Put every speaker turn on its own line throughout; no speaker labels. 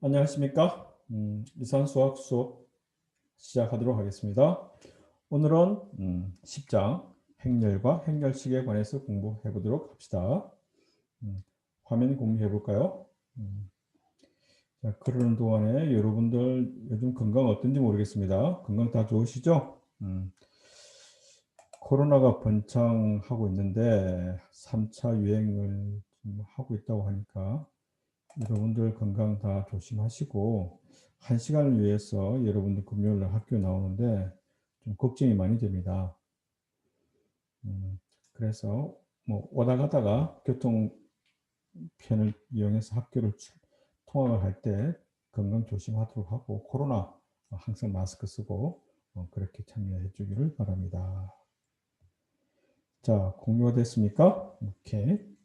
안녕하십니까? 이산수학 수업 시작하도록 하겠습니다. 오늘은 10장 행렬과 행렬식에 관해서 공부해 보도록 합시다. 화면 공유해 볼까요? 자, 그러는 동안에 여러분들 요즘 건강 어떤지 모르겠습니다. 건강 다 좋으시죠? 코로나가 번창하고 있는데 3차 유행을 좀 하고 있다고 하니까 여러분들 건강 다 조심하시고, 한 시간을 위해서 여러분들 금요일 날 학교 나오는데 좀 걱정이 많이 됩니다. 그래서 뭐 오다 가다가 교통편을 이용해서 학교를 통학을 할 때 건강 조심하도록 하고, 코로나 항상 마스크 쓰고 그렇게 참여해 주기를 바랍니다. 자, 공유가 됐습니까? 오케이.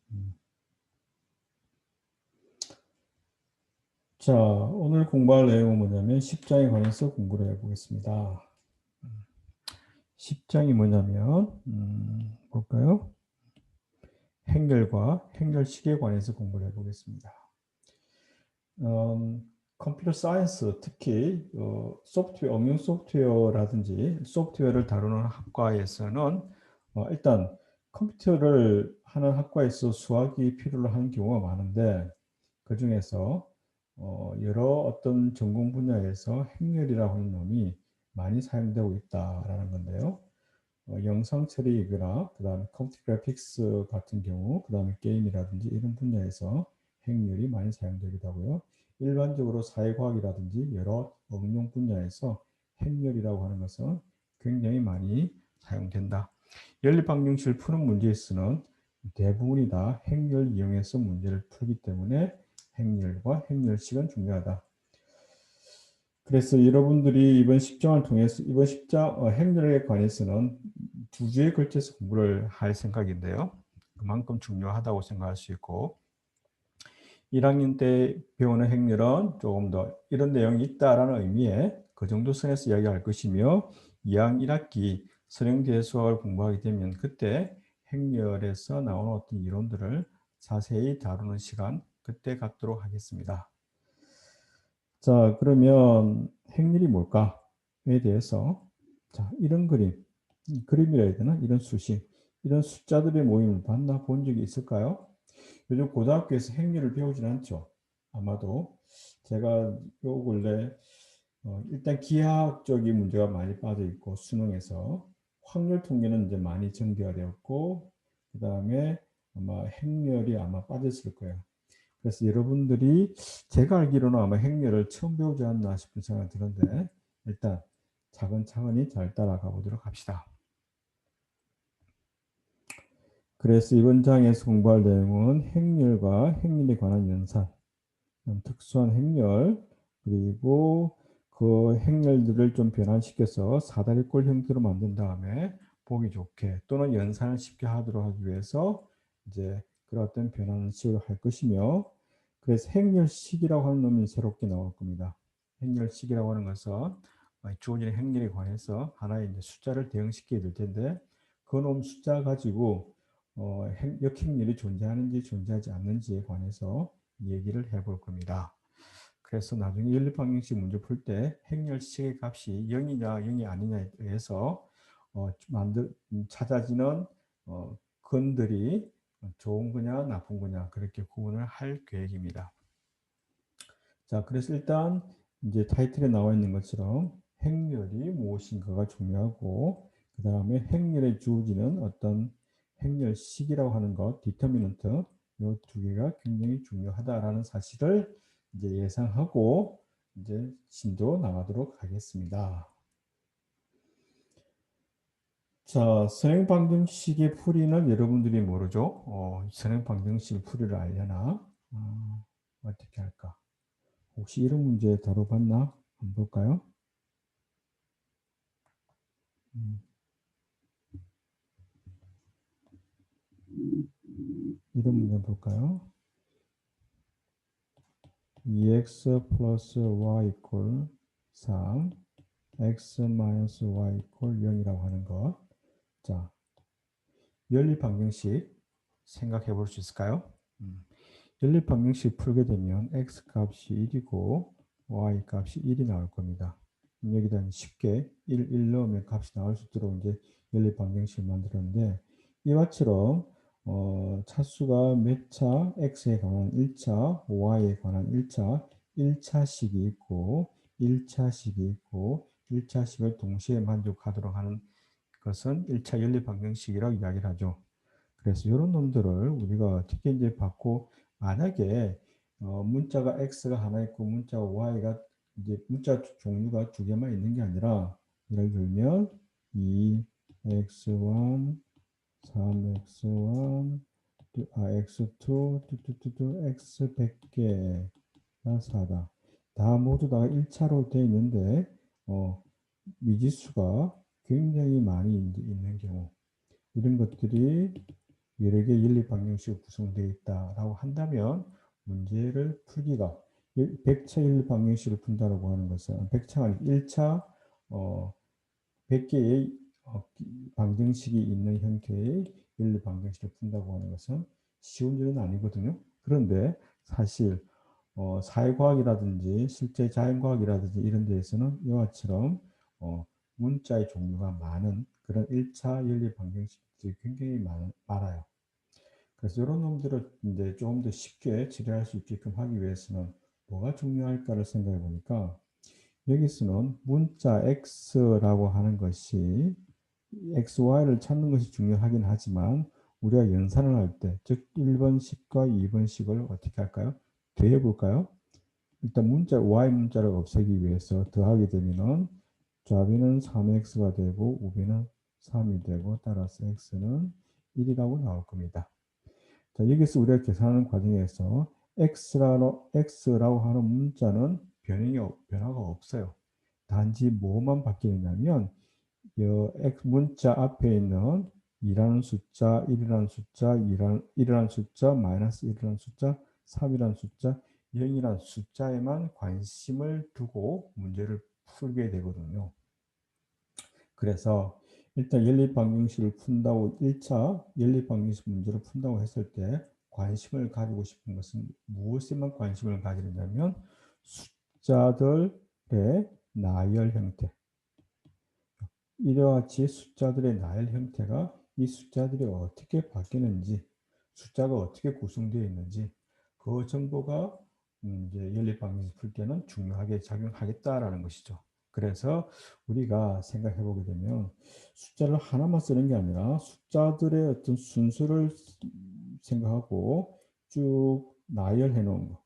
자, 오늘 공부할 내용은 뭐냐면 10장에 관해서 공부를 해보겠습니다. 10장이 뭐냐면 볼까요? 행렬과 행렬식에 관해서 공부를 해보겠습니다. 컴퓨터 사이언스, 특히 소프트웨어, 응용 소프트웨어라든지 소프트웨어를 다루는 학과에서는 일단 컴퓨터를 하는 학과에서 수학이 필요로 하는 경우가 많은데, 그 중에서 여러 어떤 전공 분야에서 행렬이라고 하는 놈이 많이 사용되고 있다라는 건데요. 영상 처리이거나 그 다음에 컴퓨터 그래픽스 같은 경우, 그 다음에 게임이라든지 이런 분야에서 행렬이 많이 사용되기도 하고요. 일반적으로 사회과학이라든지 여러 응용 분야에서 행렬이라고 하는 것은 굉장히 많이 사용된다. 연립방정식을 푸는 문제에서는 대부분이 다 행렬 이용해서 문제를 풀기 때문에 행렬과 행렬식은 중요하다. 그래서 여러분들이 이번 10장을 통해서 이번 10장 행렬에 관해서는 두 주에 걸쳐서 공부를 할 생각인데요. 그만큼 중요하다고 생각할 수 있고, 1학년 때 배우는 행렬은 조금 더 이런 내용이 있다라는 의미에 그 정도 선에서 이야기할 것이며, 2학년 1학기 선행제 수학을 공부하게 되면 그때 행렬에서 나오는 어떤 이론들을 자세히 다루는 시간 그때 갖도록 하겠습니다. 자, 그러면 행렬이 뭘까에 대해서, 자, 이런 그림이라 해야 되나? 이런 수식, 이런 숫자들의 모임을 봤나 본 적이 있을까요? 요즘 고등학교에서 행렬을 배우진 않죠. 아마도 제가 요 근래 일단 기하학적인 문제가 많이 빠져 있고, 수능에서 확률 통계는 이제 많이 정제가 되었고, 그 다음에 아마 행렬이 아마 빠졌을 거예요. 그래서 여러분들이 제가 알기로는 아마 행렬을 처음 배우지 않나 싶은 생각이 드는데, 일단 차근차근히 잘 따라가 보도록 합시다. 그래서 이번 장에서 공부할 내용은 행렬과 행렬에 관한 연산, 특수한 행렬, 그리고 그 행렬들을 좀 변환시켜서 사다리꼴 형태로 만든 다음에 보기 좋게 또는 연산을 쉽게 하도록 하기 위해서 이제 그런 어떤 변환식을 할 것이며, 그래서 행렬식이라고 하는 놈이 새롭게 나올 겁니다. 행렬식이라고 하는 것은 주어진 행렬에 관해서 하나의 이제 숫자를 대응시키게 될 텐데, 그 놈 숫자 가지고 역행렬이 존재하는지 존재하지 않는지에 관해서 얘기를 해볼 겁니다. 그래서 나중에 연립방정식 문제 풀 때 행렬식의 값이 0이냐 0이 아니냐에 의해서 찾아지는 근들이 좋은 거냐 나쁜 거냐 그렇게 구분을 할 계획입니다. 자, 그래서 일단 이제 타이틀에 나와 있는 것처럼 행렬이 무엇인가가 중요하고, 그 다음에 행렬의 주어지는 어떤 행렬식이라고 하는 것, 디터미넌트, 이 두 개가 굉장히 중요하다라는 사실을 이제 예상하고 이제 진도 나가도록 하겠습니다. 자, 선행방정식의 풀이는 여러분들이 모르죠? 선행방정식 풀이를 알려나? 어떻게 할까? 혹시 이런 문제 다뤄봤나? 한번 볼까요? 이런 문제 볼까요? 2x 플러스 y 이퀄 3, x 마이너스 y 이퀄 0이라고 하는 것. 자, 연립방정식 생각해 볼 수 있을까요? 연립 방정식 풀게 되면 x 값이 1이고 y 값이 1이 나올 겁니다. 여기다 쉽게 1 넣으면 값이 나올 수 있도록 이제 연립 방정식을 만들었는데 이와처럼 차수가 몇 차, x에 관한 1차, y에 관한 1차, 1차식이 있고 1차식이 있고 1차식을 동시에 만족하도록 하는 것은 1차 연립 방정식이라고 이야기를 하죠. 그래서 이런 놈들을 우리가 어떻게 이제 받고 만약에 문자가 x가 하나 있고 문자가 y가 이제 문자 종류가 두 개만 있는 게 아니라 예를 들면 2x1 3x1 x2 x 100개가 4다. 다 모두 다 1차로 되어 있는데 미지수가 굉장히 많이 있는 경우 이런 것들이 여러 개 연립 방정식으로 구성되어 있다라고 한다면 문제를 풀기가 100차 연립 방정식을 푼다라고 하는 것은 100차가 아니고 1차 100개의 방정식이 있는 형태의 연립 방정식을 푼다고 하는 것은 쉬운 일은 아니거든요. 그런데 사실 사회과학이라든지 실제 자연과학이라든지 이런 데에서는 이와처럼 문자의 종류가 많은 그런 1차 연립 방정식들이 굉장히 많아요. 그래서 이런 놈들을 이제 조금 더 쉽게 처리할 수 있게끔 하기 위해서는 뭐가 중요할까를 생각해 보니까 여기서는 문자 x라고 하는 것이 x, y를 찾는 것이 중요하긴 하지만 우리가 연산을 할 때, 즉 1번식과 2번식을 어떻게 할까요? 더해 볼까요? 일단 y 문자를 없애기 위해서 더하게 되면은 좌비는 3x가 되고 우비는 3이 되고 따라서 x는 1이라고 나올 겁니다. 자, 여기서 우리가 계산하는 과정에서 x라고 하는 문자는 변화가 없어요. 단지 뭐만 바뀌느냐면 문자 앞에 있는 2라는 숫자, 1이라는 숫자, 1이라는 숫자, 마이너스 1이라는 숫자, 3이라는 숫자, 0이라는 숫자에만 관심을 두고 문제를 풀게 되거든요. 그래서 일단 연립방정식을 푼다고 1차 연립방정식 문제를 푼다고 했을 때 관심을 가지고 싶은 것은 무엇에만 관심을 가지느냐면 숫자들의 나열 형태. 이와 같이 숫자들의 나열 형태가 이 숫자들이 어떻게 바뀌는지, 숫자가 어떻게 구성되어 있는지 그 정보가 이제 연립방정식 풀 때는 중요하게 작용하겠다라는 것이죠. 그래서 우리가 생각해 보게 되면 숫자를 하나만 쓰는 게 아니라 숫자들의 어떤 순수를 생각하고 쭉 나열해 놓은 거.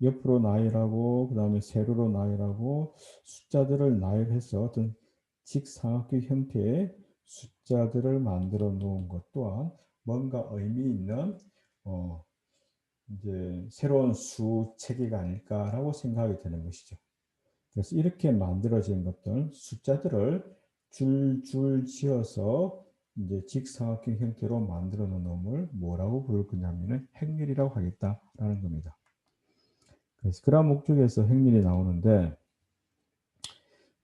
옆으로 나열하고 그 다음에 세로로 나열하고 숫자들을 나열해서 어떤 직사각형 형태의 숫자들을 만들어 놓은 것 또한 뭔가 의미 있는 이제 새로운 수 체계가 아닐까라고 생각이 되는 것이죠. 그래서 이렇게 만들어진 것들 숫자들을 줄줄 지어서 이제 직사각형 형태로 만들어 놓은 놈을 뭐라고 부를 거냐면은 행렬이라고 하겠다라는 겁니다. 그래서 그런 목적에서 행렬이 나오는데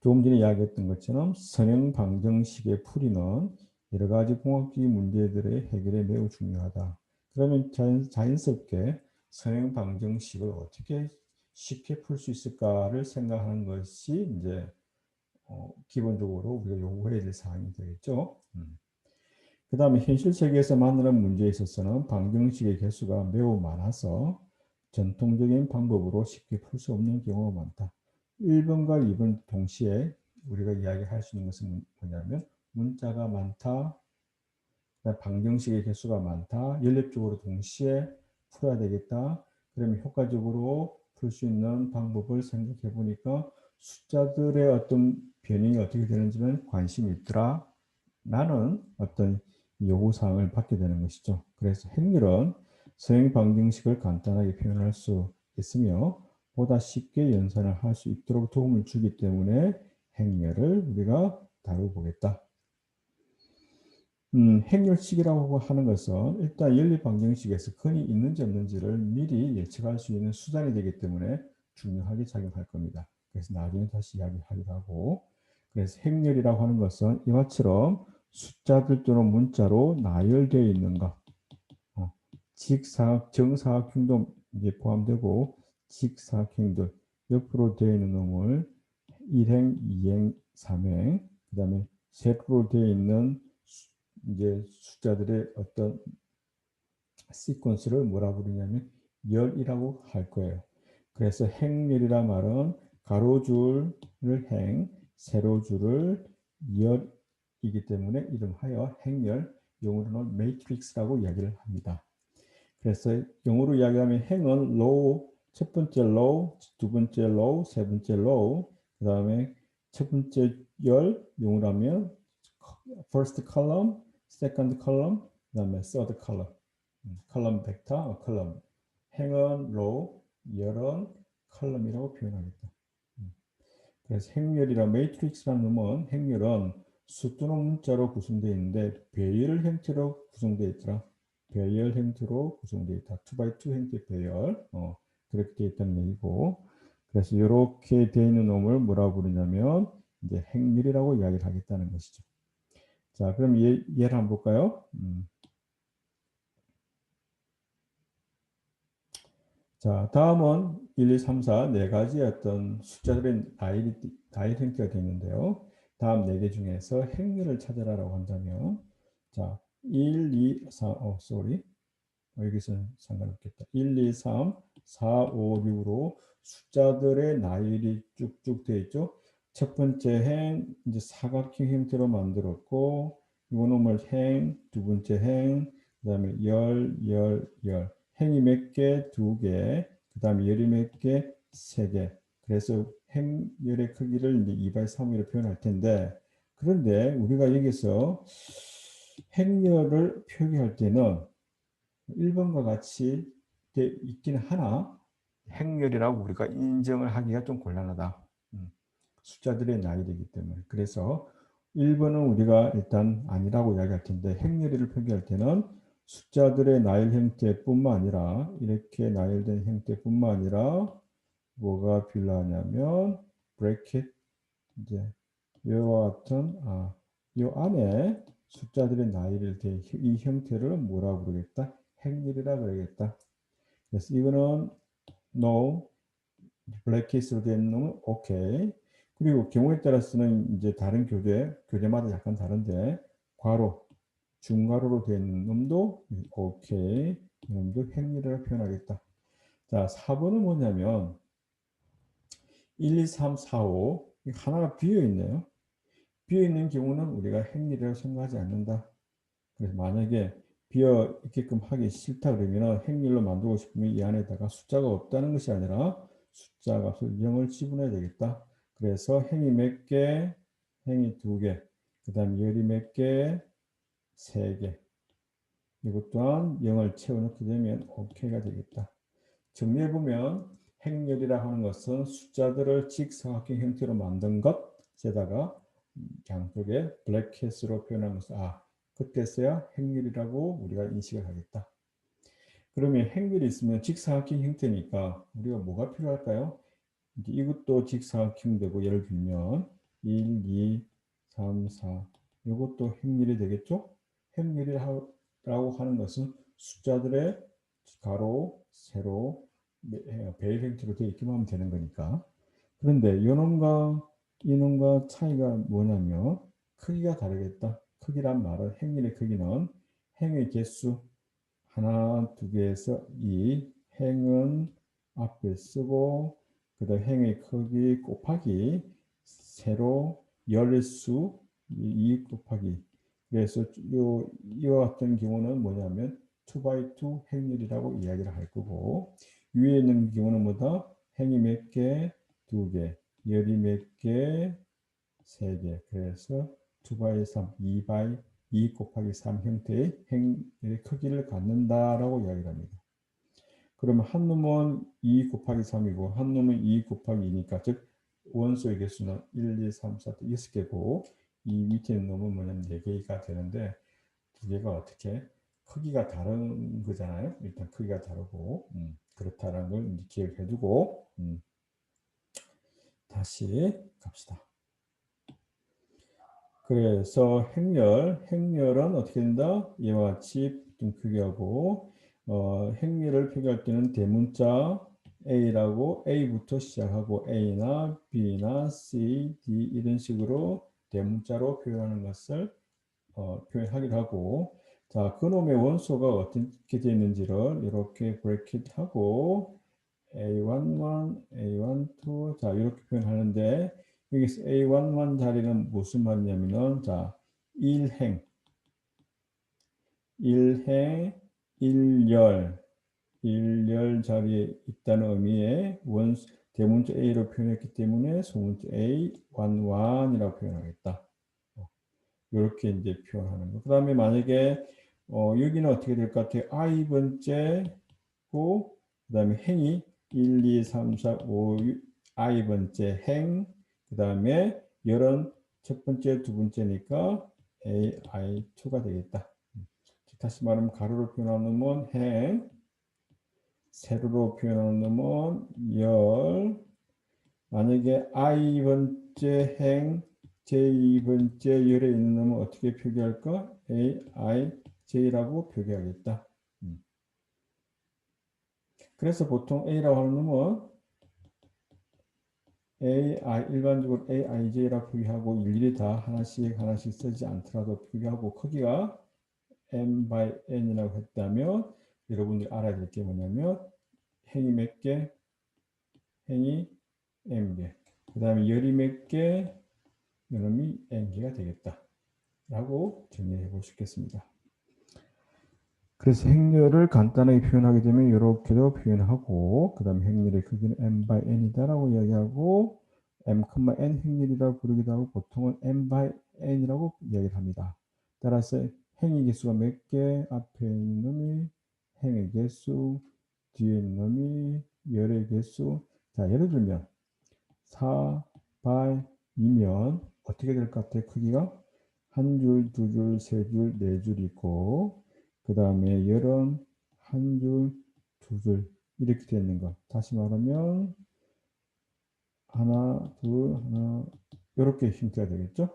조금 전에 이야기했던 것처럼 선형 방정식의 풀이는 여러 가지 공학적인 문제들의 해결에 매우 중요하다. 그러면 자연스럽게 선형 방정식을 어떻게 쉽게 풀 수 있을까를 생각하는 것이 이제 기본적으로 우리가 요구해야 될 사항이 되겠죠. 그 다음에 현실 세계에서 만나는 문제에 있어서는 방정식의 개수가 매우 많아서 전통적인 방법으로 쉽게 풀 수 없는 경우가 많다. 1번과 2번 동시에 우리가 이야기할 수 있는 것은 뭐냐면 문자가 많다, 방정식의 개수가 많다, 연립적으로 동시에 풀어야 되겠다. 그러면 효과적으로 풀 수 있는 방법을 생각해 보니까 숫자들의 어떤 변형이 어떻게 되는지는 관심이 있더라. 나는 어떤 요구사항을 받게 되는 것이죠. 그래서 행렬은 서형 방정식을 간단하게 표현할 수 있으며 보다 쉽게 연산을 할 수 있도록 도움을 주기 때문에 행렬을 우리가 다뤄보겠다. 행렬식이라고 하는 것은 일단 연립방정식에서 근이 있는지 없는지를 미리 예측할 수 있는 수단이 되기 때문에 중요하게 작용할 겁니다. 그래서 나중에 다시 이야기하기로 하고 그래서 행렬이라고 하는 것은 이와처럼 숫자들 또는 문자로 나열되어 있는 것 직사각, 정사각형도 이게 포함되고 직사각형들 옆으로 되어 있는 놈을 1행, 2행, 3행 그다음에 세로로 되어 있는 이제 숫자들의 어떤 시퀀스를 뭐라 부르냐면 열이라고 할 거예요. 그래서 행렬이란 말은 가로줄을 행, 세로줄을 열이기 때문에 이름하여 행렬, 영어로는 매트릭스라고 이야기를 합니다. 그래서 영어로 이야기하면 행은 로우, 첫 번째 로우, 두 번째 로우, 세 번째 로우, 그 다음에 첫 번째 열, 영어로 하면 first column, second column, 그 다음에 third column. 컬럼 벡터, 컬럼. 행은 로우, 열은 컬럼이라고 표현하겠다. 그래서 행렬이라 매트릭스라는 놈은 행렬은 수 또는 문자로 구성되어 있는데 배열 형태로 구성되어 있더라. 배열 형태로 구성되어 있다. 2x2 형태 배열. 그렇게 되어 있다는 얘기고. 그래서 이렇게 되어 있는 놈을 뭐라고 부르냐면 이제 행렬이라고 이야기를 하겠다는 것이죠. 자, 그럼 예를 한번 볼까요? 자, 다음은 1, 2, 3, 4 네 가지의 어떤 숫자들의 나일 형태가 되는데요. 다음 네 개 중에서 행렬을 찾아라라고 한다면, 자, 1, 2, 3, sorry. 여기서는 상관없겠다. 1, 2, 3, 4, 5, 6으로 숫자들의 나일이 쭉쭉 되어 있죠. 첫 번째 행, 이제 사각형 형태로 만들었고, 이거는 행, 두 번째 행, 그 다음에 열. 행이 몇 개? 두 개. 그 다음에 열이 몇 개? 세 개. 그래서 행열의 크기를 이제 2by 3으로 표현할 텐데, 그런데 우리가 여기서 행열을 표기할 때는 1번과 같이 돼 있기는 하나 행렬이라고 우리가 인정을 하기가 좀 곤란하다. 숫자들의 나이이기 때문에. 그래서 1번은 우리가 일단 아니라고 이야기할 텐데 행렬이를 표기할 때는 숫자들의 나일 형태뿐만 아니라 이렇게 나일된 형태뿐만 아니라 뭐가 필요하냐면 브래킷 이제 이와 같은 이 안에 숫자들의 나이를 이 형태를 뭐라고 부르겠다? 행렬이라 그러겠다. 그래서 이거는 no, 블랙킷으로 된 놈은 오케이. 그리고 경우에 따라서는 이제 다른 교재마다 약간 다른데 괄호, 중괄호로 된 놈도 오케이. 이놈도 행렬이라고 표현하겠다. 자, 4번은 뭐냐면 1, 2, 3, 4, 5 하나가 비어 있네요. 비어 있는 경우는 우리가 행렬이라고 생각하지 않는다. 그래서 만약에 비어 있게끔 하기 싫다 그러면 행렬로 만들고 싶으면 이 안에다가 숫자가 없다는 것이 아니라 숫자 값을 0을 지분해야 되겠다. 그래서 행이 몇 개? 행이 두 개. 그 다음 열이 몇 개? 세 개. 이것 또한 0을 채워넣게 되면 OK가 되겠다. 정리해보면 행렬이라 하는 것은 숫자들을 직사각형 형태로 만든 것에다가 양쪽에 블랙캣으로 표현한 것을 그때서야 행렬이라고 우리가 인식을 하겠다. 그러면 행렬이 있으면 직사각형 형태니까 우리가 뭐가 필요할까요? 이것도 직사각형 되고 예를 들면 1, 2, 3, 4 이것도 행렬이 되겠죠? 행렬이라고 하는 것은 숫자들의 가로, 세로, 배열 형태로 되어 있기만 하면 되는 거니까. 그런데 이놈과 이놈과 차이가 뭐냐면 크기가 다르겠다. 크기란 말은 행렬의 크기는 행의 개수 하나, 두 개에서 2, 행은 앞에 쓰고 그다음 행의 크기 곱하기 세로 열수 2 곱하기 그래서 이와 같은 경우는 뭐냐면 2x2 행렬이라고 이야기를 할 거고 위에 있는 경우는 뭐다? 행이 몇 개? 두 개. 열이 몇 개? 세 개. 그래서 2by 3, 2by 2 곱하기 3 형태의 행의 크기를 갖는다라고 이야기를 합니다. 그러면 한 놈은 2 곱하기 3이고 한 놈은 2 곱하기 2니까 즉 원소의 개수는 1, 2, 3, 4, 6개고 이 밑에 있는 놈은 뭐냐면 4개가 되는데 두 개가 어떻게 크기가 다른 거잖아요. 일단 크기가 다르고 그렇다는 걸 기억해 두고 다시 갑시다. 그래서 행렬은 어떻게 된다? 이와 같이 좀 크게 하고 행렬을 표기할 때는 대문자 A라고 A부터 시작하고 A나 B나 C, D 이런 식으로 대문자로 표현하는 것을 표현하기도 하고, 자, 그놈의 원소가 어떻게 되어 있는지를 이렇게 브래킷하고 A11, A12, 자, 이렇게 표현하는데, 여기서 A11 자리는 무슨 말이냐면은, 자, 일행, 일열, 일열 자리에 있다는 의미의 대문자 A로 표현했기 때문에 소문자 A11이라고 표현하겠다. 이렇게 이제 표현하는 거. 그 다음에 만약에 여기는 어떻게 될 것 같아요? I 번째고 그 다음에 행이 1, 2, 3, 4, 5, 6, I 번째 행, 그 다음에 열은 첫 번째, 두 번째니까 A, I2가 되겠다. 다시 말하면 가로로 표현하면 행, 세로로 표현하면 열, 만약에 I 번째 행, J 번째 열에 있는 놈은 어떻게 표기할까? A, I, J라고 표기하겠다. 그래서 보통 A라고 하는 놈은 AI, 일반적으로 AIJ라고 표기하고 일일이 다 하나씩 쓰지 않더라도 표기하고 크기가 M by N이라고 했다면 여러분들이 알아야 될 게 뭐냐면 행이 몇 개? 행이 M개. 그 다음에 열이 몇 개? 이놈이 N개가 되겠다. 라고 정리해 볼 수 있겠습니다. 그래서 행렬을 간단하게 표현하게 되면 이렇게도 표현하고 그 다음에 행렬의 크기는 m by n이다 라고 이야기하고 m, n 행렬이라고 부르기도 하고 보통은 m by n이라고 이야기를 합니다. 따라서 행의 개수가 몇 개, 앞에 있는 놈이 행의 개수, 뒤에 있는 놈이 열의 개수. 자, 예를 들면 4 by 2면 어떻게 될 것 같아요? 크기가 한 줄, 두 줄, 세 줄, 네 줄 있고 그 다음에 열은 한 줄, 두 줄 이렇게 되는 것. 다시 말하면 하나, 둘, 하나 이렇게 형태가 되겠죠?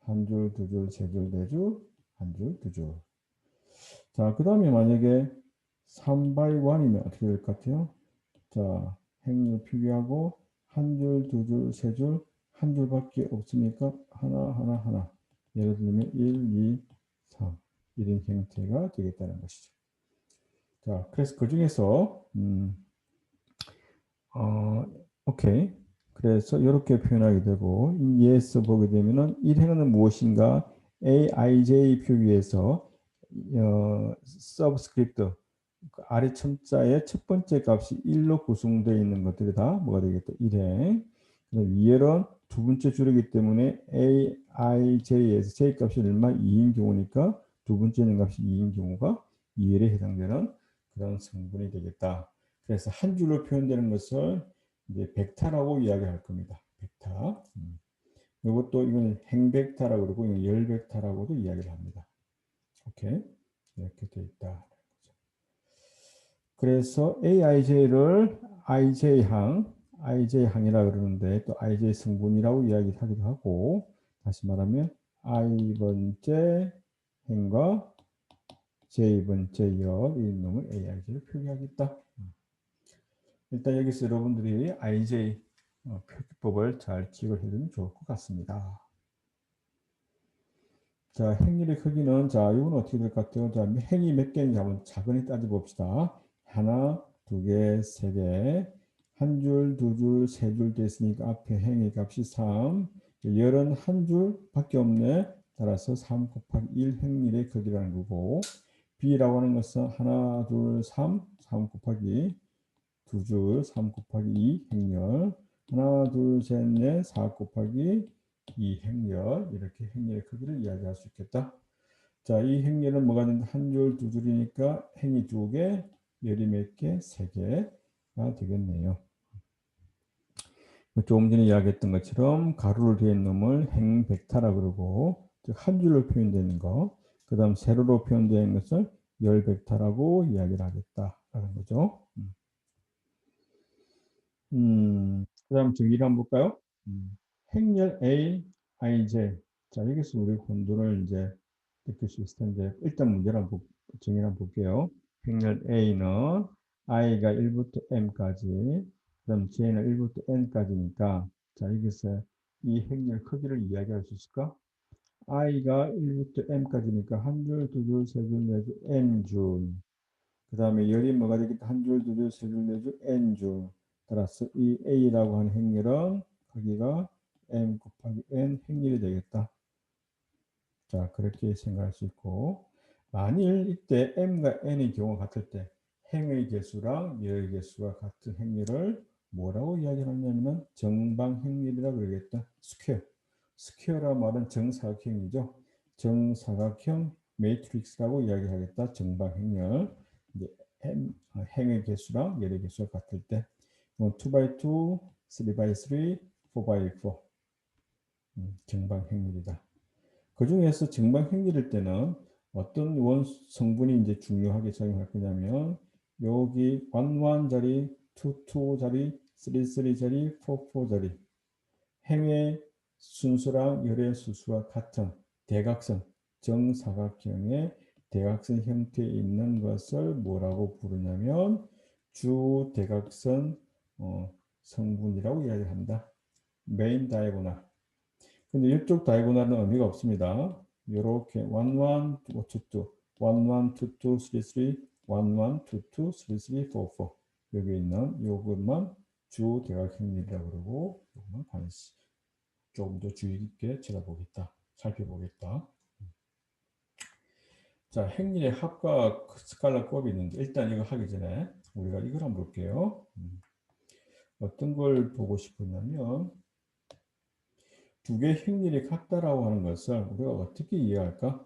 한 줄, 두 줄, 세 줄, 네 줄, 한 줄, 두 줄. 자, 그 다음에 만약에 3 by 1이면 어떻게 될 것 같아요? 자, 행렬 표기하고 한 줄, 두 줄, 세 줄, 한 줄밖에 없으니까 하나. 예를 들면 1, 2, 3 이런 형태가 되겠다는 것이죠. 자, 그래서 그 중에서 오케이. 그래서 이렇게 표현하게 되고 예에서 보게 되면은 일행은 무엇인가? AIJ 표기에서 서브스크립트 아래 첨자의 첫 번째 값이 1로 구성되어 있는 것들이 다 뭐가 되겠다? 일행. 위에는 두 번째 줄이기 때문에 AIJ에서 J 값이 얼마? 2인 경우니까 두 번째 있는 값이 2인 경우가 2열에 해당되는 그런 성분이 되겠다. 그래서 한 줄로 표현되는 것을 이제 벡터라고 이야기할 겁니다. 벡터. 이것도 이건 행벡터라고 그러고 이건 열벡터라고도 이야기를 합니다. 오케이. 이렇게 돼 있다. 그래서 AIJ를 IJ항이라 그러는데 또 IJ 성분이라고 이야기하기도 하고 다시 말하면 I번째 행과 J번째 역 이 놈을 AIJ로 표기하겠다. 일단 여기서 여러분들이 IJ 표기법을 잘 기억을 해두면 좋을 것 같습니다. 자, 행렬의 크기는 자, 이건 어떻게 될 것 같아요? 자, 행이 몇 개인지 한번 차근히 따져봅시다. 하나, 두 개, 세 개, 한 줄, 두 줄, 세 줄 됐으니까 앞에 행의 값이 3, 열은 한 줄밖에 없네. 따라서 3 곱하기 1 행렬의 크기라는 거고 B라고 하는 것은 하나, 둘, 3, 3 곱하기 두 줄, 3 곱하기 2 행렬, 하나, 둘, 셋, 넷, 4 곱하기 2 행렬, 이렇게 행렬의 크기를 이야기할 수 있겠다. 자, 이 행렬은 뭐가 된다? 한 줄, 두 줄이니까 행이 두 개, 열이 몇 개? 세 개가 되겠네요. 조금 전에 이야기했던 것처럼 가로로 되어 있는 놈을 행벡터라 그러고, 즉 한 줄로 표현되는 거, 그 다음 세로로 표현되는 것을 열벡터라고 이야기를 하겠다라는 거죠. 그 다음 정의를 한번 볼까요? 행렬 A, IJ. 자, 여기서 우리 혼돈을 이제 느낄 수 있을 텐데, 일단 문제를 한번 정의를 한번 볼게요. 행렬 A는 i가 1부터 m까지, 그럼 j는 1부터 n까지니까, 자, 여기서 이 행렬 크기를 이야기할 수 있을까? i가 1부터 m까지니까 한 줄, 두 줄, 세 줄, 네 줄, n줄. 그 다음에 열이 뭐가 되겠다? 한 줄, 두 줄, 세 줄, 네 줄, n줄. 따라서 이 a라고 하는 행렬은 크기가 m 곱하기 n 행렬이 되겠다. 자, 그렇게 생각할 수 있고, 만일 이때 m과 n의 경우가 같을 때 행의 개수랑 열의 개수가 같은 행렬을 뭐라고 이야기하냐면은 정방행렬이라고 그러겠다. 스퀘어. 스퀘어라 말은 정사각형이죠. 정사각형 매트릭스라고 이야기하겠다. 정방행렬. 이제 행의 개수랑 열의 개수가 같을 때 2x2, 3x3, 4x4 정방행렬이다. 그 중에서 정방행렬일 때는 어떤 원 성분이 이제 중요하게 작용할 거냐면 여기 1, 1 자리, 2, 2 자리, 3, 3 자리, 4, 4 자리 행의 순수랑 열의 순수와 같은 대각선, 정사각형의 대각선 형태에 있는 것을 뭐라고 부르냐면 주대각선 성분이라고 이야기한다. 메인 다이고널. 근데 이쪽 다이고널은 의미가 없습니다. 이렇게 1, 1, 2, 2, 1, 1, 2, 2, 3, 3, 1, 1, 2, 2, 3, 3, 4, 4 여기 있는 요것만 주 대각형이라고 그러고 요것만 관심 조금 더 주의 깊게 찾아보겠다. 살펴보겠다. 자, 행렬의 합과 스칼라법이 있는데 일단 이거 하기 전에 우리가 이걸 한번 볼게요. 어떤 걸 보고 싶었냐면 두 개의 행렬이 같다라고 하는 것을 우리가 어떻게 이해할까?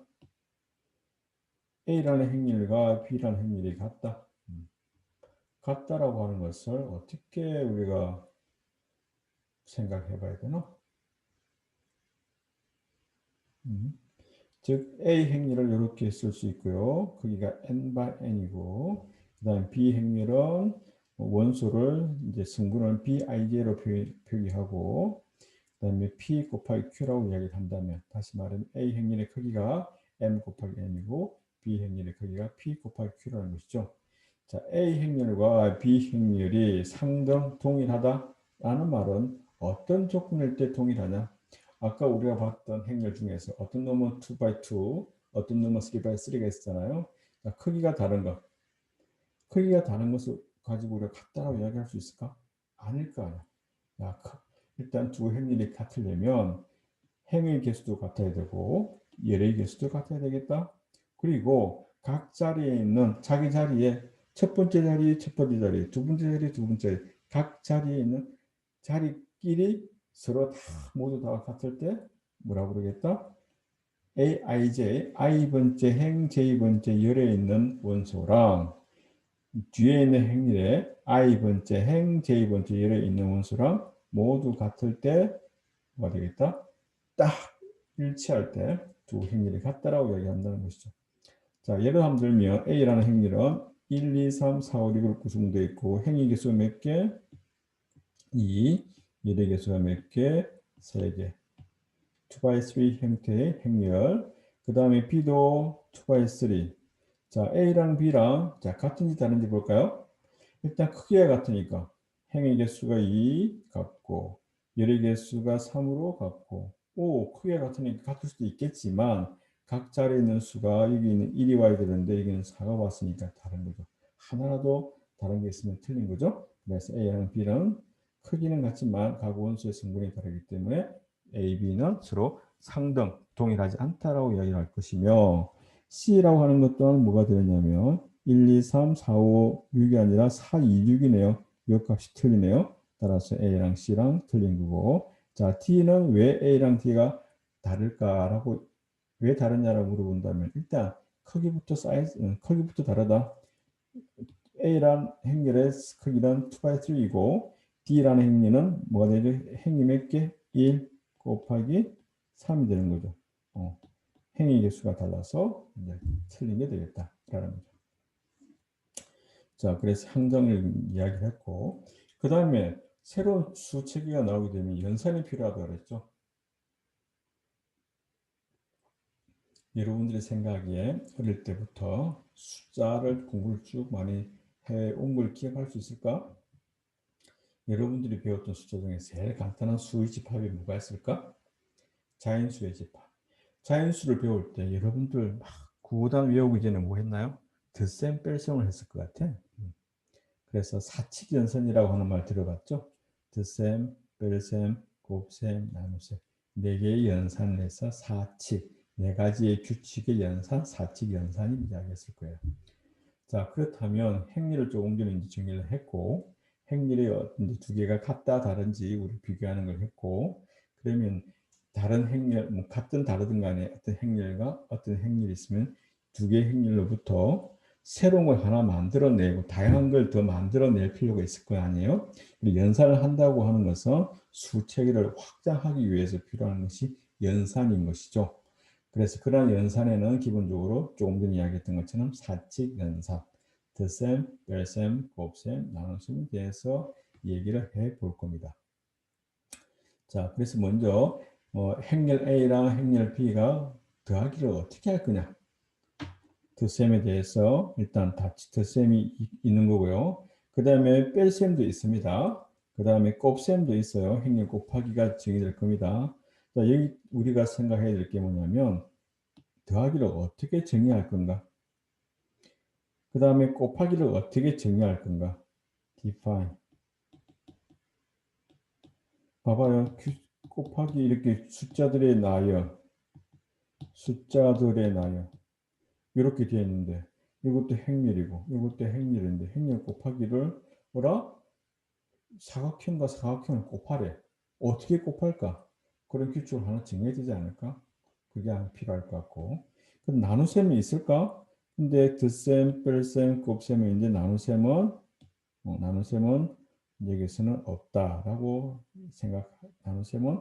A라는 행렬과 B라는 행렬이 같다. 같다라고 하는 것을 어떻게 우리가 생각해 봐야 되나? 즉 A 행렬을 이렇게 쓸 수 있고요. 크기가 n by n이고 그 다음 B 행렬은 원소를 이제 성분을 Bij로 표기하고 그 다음에 P 곱하기 Q라고 이야기를 한다면 다시 말하면 A 행렬의 크기가 m 곱하기 n이고 B 행렬의 크기가 P 곱하기 Q라는 것이죠. 자, A 행렬과 B 행렬이 상등 동일하다라는 말은 어떤 조건일 때 동일하냐? 아까 우리가 봤던 행렬 중에서 어떤 놈은 2x2, 어떤 놈은 3x3가 있었잖아요. 자, 크기가 다른 것. 크기가 다른 것을 가지고 우리가 같다고 이야기할 수 있을까? 아닐 거 아니야. 야, 일단 두 행렬이 같으려면 행의 개수도 같아야 되고 열의 개수도 같아야 되겠다. 그리고 각 자리에 있는 자기 자리에 첫 번째 자리, 첫 번째 자리, 두 번째 자리, 두 번째 자리 각 자리에 있는 자리끼리 서로 다 모두 다 같을 때 뭐라고 그러겠다? Aij, i번째 행, j번째 열에 있는 원소랑 뒤에 있는 행렬에 i번째 행, j번째 열에 있는 원소랑 모두 같을 때 뭐가 되겠다? 딱 일치할 때 두 행렬이 같다라고 이야기한다는 것이죠. 자, 예를 한번 들면 A라는 행렬은 1, 2, 3, 4, 5, 6으로 구성되어 있고 행위 개수 몇 개? 2, 열의 개수가 몇 개? 3개. 2x3 형태의 행렬. 그 다음에 B도 2x3. 자, A랑 B랑 자, 같은지 다른지 볼까요? 일단 크기가 같으니까 행의 개수가 2 같고 열의 개수가 3으로 같고 크기가 같으니까 같을 수도 있겠지만 각 자리에 있는 수가 여기는 1이 와야 되는데 여기는 4가 왔으니까 다른 거죠. 하나라도 다른 게 있으면 틀린 거죠. 그래서 A랑 B는 크기는 같지만 각 원소의 성분이 다르기 때문에 A, B는 서로 상등, 동일하지 않다라고 이야기할 것이며 C라고 하는 것 또한 뭐가 되느냐면 1, 2, 3, 4, 5, 6이 아니라 4, 2, 6이네요. 이 값이 틀리네요. 따라서 A랑 C랑 틀린 거고 자, T는 왜 A랑 T가 다를까라고 왜 다르냐라고 물어본다면 일단 크기부터 크기부터 다르다. A란 행렬의 크기는 2x3이고 D라는 행렬은 뭐가 되죠? 행이 몇 개? 1 곱하기 3이 되는 거죠. 행위 개수가 달라서 이제 틀린 게 되겠다라는 거죠. 자, 그래서 항정을 이야기를 했고 그 다음에 새로운 수체계가 나오게 되면 연산이 필요하다고 그랬죠. 여러분들이 생각하기에 어릴 때부터 숫자를 공부를 쭉 많이 해온 걸 기억할 수 있을까? 여러분들이 배웠던 숫자 중에 제일 간단한 수의 집합이 뭐가 있을까? 자연수의 집합. 자연수를 배울 때 여러분들 막 구단 외우기 전에 뭐 했나요? 덧셈 뺄셈을 했을 것 같아. 그래서 사칙연선이라고 하는 말 들어봤죠? 덧셈, 뺄셈, 곱셈, 나눗셈. 네 개의 연산을 해서 사칙, 네 가지의 규칙의 연산, 사칙 연산이 이야기했을 거예요. 자, 그렇다면 행렬을 조금 전에 이제 정리를 했고, 행렬이 이제 두 개가 같다 다른지 우리 비교하는 걸 했고, 그러면 다른 행렬, 뭐 같든 다르든 간에 어떤 행렬과 어떤 행렬이 있으면 두 개의 행렬로부터 새로운 걸 하나 만들어내고 다양한 걸 더 만들어낼 필요가 있을 거 아니에요. 그리고 연산을 한다고 하는 것은 수체계를 확장하기 위해서 필요한 것이 연산인 것이죠. 그래서 그러한 연산에는 기본적으로 조금 전에 이야기했던 것처럼 사칙 연산, 덧셈, 뺄셈, 곱셈, 나눗셈에 대해서 얘기를 해 볼 겁니다. 자, 그래서 먼저 행렬 A랑 행렬 B가 더하기를 어떻게 할 거냐. 덧셈에 대해서 일단 덧셈이 있는 거고요. 그 다음에 뺄셈도 있습니다. 그 다음에 곱셈도 있어요. 행렬 곱하기가 정의될 겁니다. 자, 여기 우리가 생각해야 될 게 뭐냐면 더하기를 어떻게 정의할 건가? 그 다음에 곱하기를 어떻게 정의할 건가? define. 봐봐요. 곱하기 이렇게 숫자들의 나열. 이렇게 되어 있는데 이것도 행렬이고 이것도 행렬인데 행렬 곱하기를 뭐라? 사각형과 사각형을 곱하래. 어떻게 곱할까? 그런 규칙을 하나 정해야 되지 않을까? 그게 필요할 것 같고. 그럼 나눗셈이 있을까? 근데 덧셈, 뺄셈, 곱셈이 있는데 나눗셈은 여기서는 없다라고 나눗셈은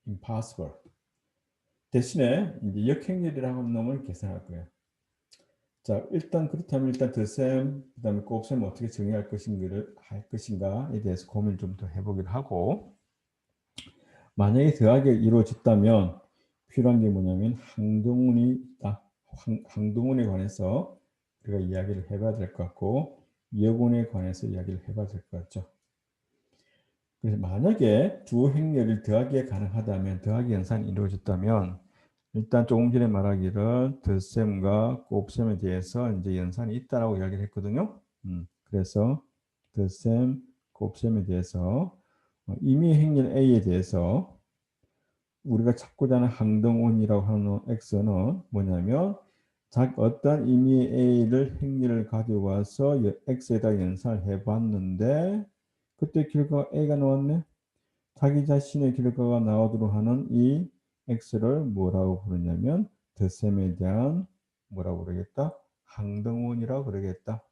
impossible. 대신에 이제 역행렬이라고 하는 놈을 계산할 거예요. 자, 일단 그렇다면 일단 덧셈, 그다음에 곱셈 어떻게 정의할 것인가에 대해서 고민을 좀 더 해보기로 하고, 만약에 더하기가 이루어졌다면 필요한 게 뭐냐면 항등운이 있다. 항등운에 관해서 우리가 이야기를 해봐야 될 것 같고, 역운에 관해서 이야기를 해봐야 될 것 같죠. 그래서 만약에 두 행렬이 더하기가 가능하다면, 더하기 연산이 이루어졌다면, 일단 조금 전에 말하기를 덧셈과 곱셈에 대해서 이제 연산이 있다라고 이야기를 했거든요. 그래서 덧셈, 곱셈에 대해서 이미 행렬 A에 대해서 우리가 찾고자 하는 항등운이라고 하는 x는 뭐냐면 어떤 임의의 a를 행렬을 가지고 와서 x에다 연산을 해봤는데 그때 결과가 a가 나왔네. 자기 자신의 결과가 나오도록 하는 이 x를 뭐라고 부르냐면 덧셈에 대한 뭐라고 그러겠다? 항등운이라고 그러겠다.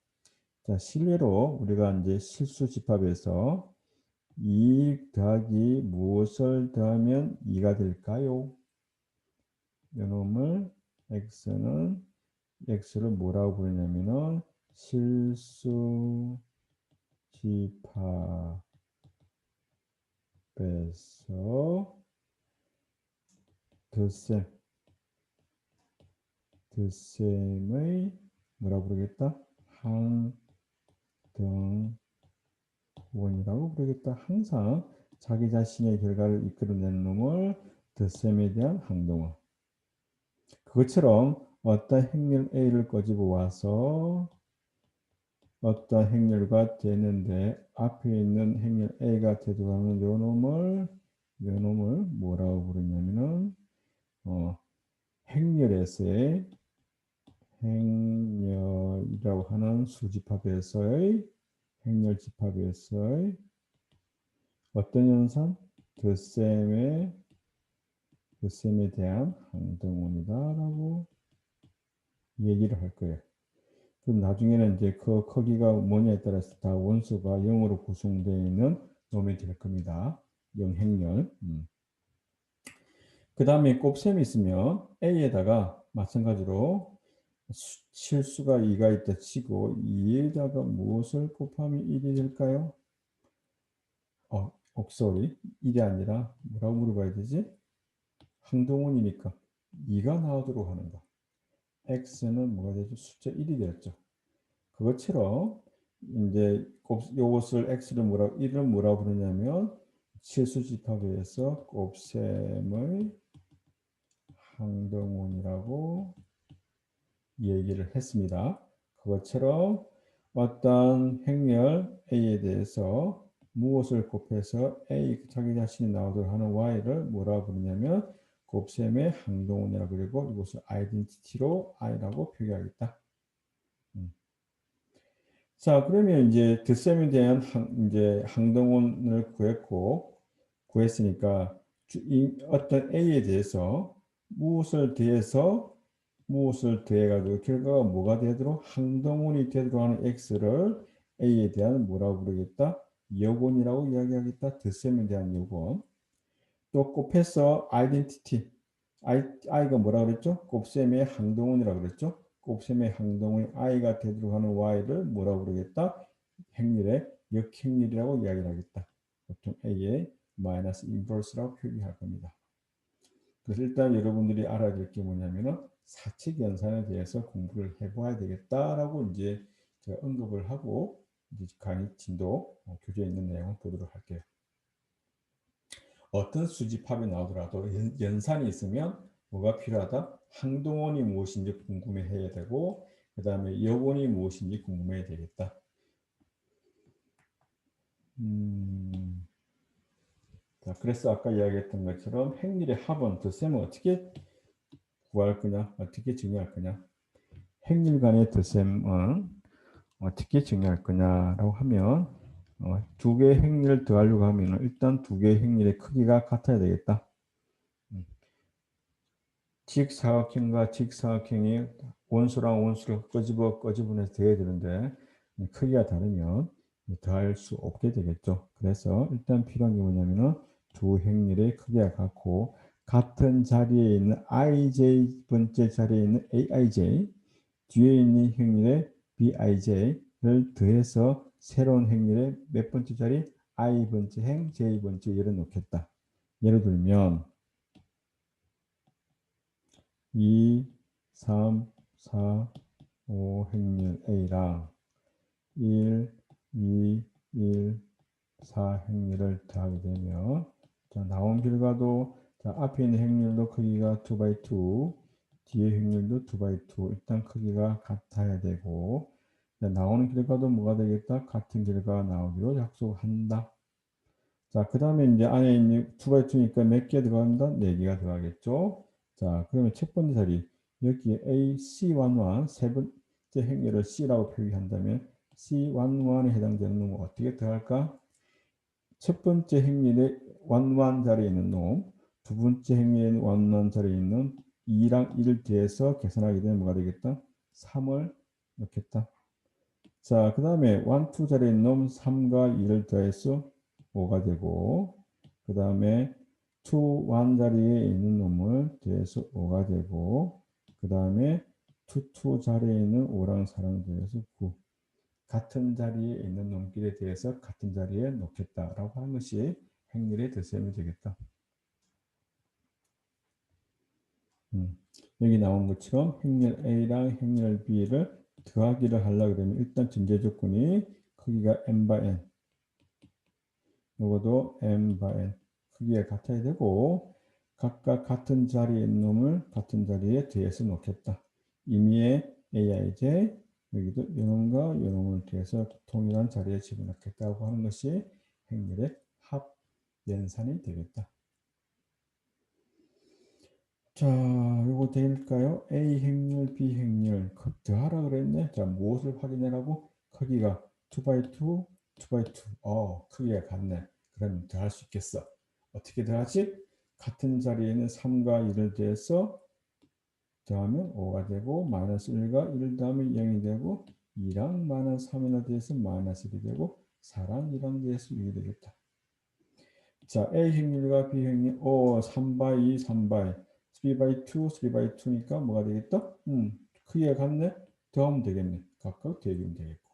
자, 실례로 우리가 이제 실수 집합에서 2 더하기 무엇을 더하면 2가 될까요? 요놈을 x를 뭐라고 부르냐면은 실수 집합에서 덧셈의 뭐라고 부르겠다? 항등원이라고 부르겠다. 항상 자기 자신의 결과를 이끌어내는 놈을 덧셈에 대한 항등원. 그것처럼 어떤 행렬 A를 가지고 와서 어떤 행렬과 되는데 앞에 있는 행렬 A가 되도록하는 요놈을 뭐라고 부르냐면은 행렬에서의 행렬이라고 하는 수집합에서의 행렬 집합에서의 어떤 현상? 덧셈에 대한 항등원이다라고 얘기를 할 거예요. 그럼 나중에는 이제 그 크기가 뭐냐에 따라서 다 원소가 0으로 구성되어 있는 놈이 될 겁니다. 0행렬. 그 다음에 곱셈이 있으면 A에다가 마찬가지로 실수가 2가 있다 치고 2에다가 무엇을 곱하면 1이 될까요? 옥소리 1이 아니라 뭐라고 물어봐야 되지? 항등원이니까 2가 나오도록 하는 거. x는 뭐가 되죠? 숫자 1이 되었죠. 그것처럼 이제 요것을 x를 뭐라고 1을 뭐라고 부르냐면 실수집합에서 곱셈의 항등원이라고 얘기를 했습니다. 그것처럼 어떤 행렬 A에 대해서 무엇을 곱해서 A 자기 자신이 나오도록 하는 Y를 뭐라고 부르냐면 곱셈의 항등원이라고 그리고 이것을 아이덴티티로 I라고 표기하겠다. 자, 그러면 이제 덧셈에 대한 이제 항등원을 구했으니까 이 어떤 A에 대해서 무엇을 더해서 무엇을 더해가지고 결과가 뭐가 되도록 항등원이 되도록 하는 x를 a에 대한 뭐라고 부르겠다? 여건이라고 이야기하겠다. 덧셈에 대한 여건. 또 곱해서 아이덴티티. i가 뭐라 그랬죠? 곱셈의 항등원이라고 그랬죠? 곱셈의 항등원이 i가 되도록 하는 y를 뭐라고 부르겠다? 행렬의 역행렬이라고 이야기를 하겠다. 보통 a의 마이너스 인버스라고 표기할 겁니다. 그래서 일단 여러분들이 알아야 될 게 뭐냐면은 사칙 연산에 대해서 공부를 해봐야 되겠다라고 이제 제가 언급을 하고 이제 강의 진도 교재에 있는 내용을 보도록 할게요. 어떤 수집합이 나오더라도 연산이 있으면 뭐가 필요하다? 항등원이 무엇인지 궁금해해야 되고 그 다음에 여건이 무엇인지 궁금해야 되겠다. 자, 그래서 아까 이야기했던 것처럼 행렬의 합은 덧셈은 어떻게 구할 거냐? 어떻게 정의할 거냐? 행렬 간의 덧셈은 어떻게 정의할 거냐라고 하면 두 개의 행렬을 더하려고 하면 일단 두 개의 행렬의 크기가 같아야 되겠다. 직사각형과 직사각형이 원수랑 원수를 끄집어내서 더해야 되는데 크기가 다르면 더할 수 없게 되겠죠. 그래서 일단 필요한 게 뭐냐면은 두 행렬의 크기가 같고 같은 자리에 있는 ij 번째 자리에 있는 aij 뒤에 있는 행렬의 bij를 더해서 새로운 행렬의 몇 번째 자리 i 번째 행 j 번째 예를 놓겠다. 예를 들면 2, 3, 4, 5 행렬 A랑 1, 2, 1, 4 행렬을 더하게 되면 자, 나온 결과도 자, 앞에 있는 행렬도 크기가 2x2 뒤에 행렬도 2x2 일단 크기가 같아야 되고 자, 나오는 결과도 뭐가 되겠다? 같은 결과가 나오기로 약속한다. 자, 그 다음에 이제 안에 있는 2x2니까 몇 개 들어간다? 4개가 들어가겠죠. 자, 그러면 첫 번째 자리 여기에 A, C11 세 번째 행렬을 C라고 표기한다면 C11에 해당되는 놈은 어떻게 더할까? 첫 번째 행렬의 11 자리에 있는 놈, 두 번째 행렬의 11 자리에 있는 2랑 1을 더해서 계산하게 되면 뭐가 되겠다? 3을 넣겠다. 자, 그 다음에 1, 2 자리에 있는 놈 3과 2를 더해서 5가 되고 그 다음에 2, 1 자리에 있는 놈을 더해서 5가 되고 그 다음에 2, 2 자리에 있는 5랑 4랑 더해서 9 같은 자리에 있는 놈끼리 대해서 같은 자리에 놓겠다라고 하는 것이 행렬의 덧셈이 되겠다. 여기 나온 것처럼 행렬 A랑 행렬 B를 더하기를 하려고 그러면 일단 전제 조건이 크기가 n/n 요것도 n/n 크기가 같아야 되고 각각 같은 자리에 있는 놈을 같은 자리에 더해서 놓겠다. 임의의 aij 여기도 요놈과 요놈을 더해서 동일한 자리에 집어넣겠다고 하는 것이 행렬의 합 연산이 되겠다. 자, 요거 될까요? A 행렬, B 행렬 더하라 그랬네. 자, 무엇을 확인하라고? 크기가 2x2, 2x2. 크기가 같네. 그럼 더할 수 있겠어. 어떻게 더하지? 같은 자리에는 3과 2를 더해서 더하면 5가 되고 마이너스 1과 1을 더하면 0이 되고 2랑 마이너스 3이나 더해서 마이너스 1이 되고 4랑 2랑 더해서 6이 되겠다. 자, A 행렬과 B 행렬, 3by 2, 3by 3by 2, 3by 2니까 뭐가 되겠다? 크기가 같네? 더하면 되겠네. 각각 더하면 되겠고.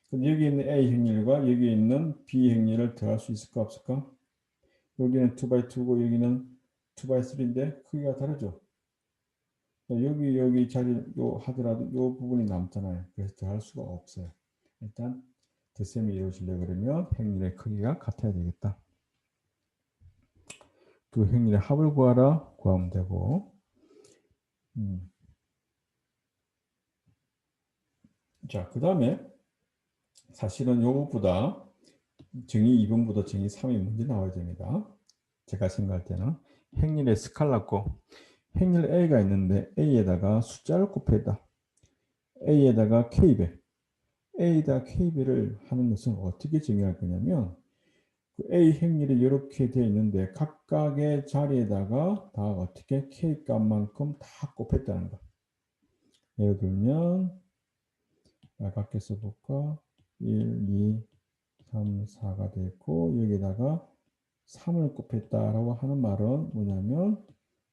근데 여기 있는 A 행렬과 여기 있는 B 행렬을 더할 수 있을까 없을까? 여기는 2by 2고 여기는 2/3인데 크기가 다르죠. 여기 자리 요 하더라도 요 부분이 남잖아요. 그래서 더할 수가 없어요. 일단 덧셈이 이루어지려고 그러면 행렬의 크기가 같아야 되겠다. 두 행렬의 합을 구하라 구하면 되고. 자, 그 다음에 사실은 요것보다 정의 2번보다 정의 3이 먼저 나와야 됩니다. 제가 생각할 때는 행렬의 스칼라고 행렬 A가 있는데 A에다가 숫자를 곱했다. A에다가 K배 A에다 K배를 하는 것은 어떻게 정의할 거냐면 그 A 행렬이 이렇게 되어 있는데 각각의 자리에다가 다 어떻게 K 값만큼 다 곱했다는 거. 예를 들면 각각 써볼까? 1, 2, 3, 4가 됐고 여기다가 3을 곱했다라고 하는 말은 뭐냐면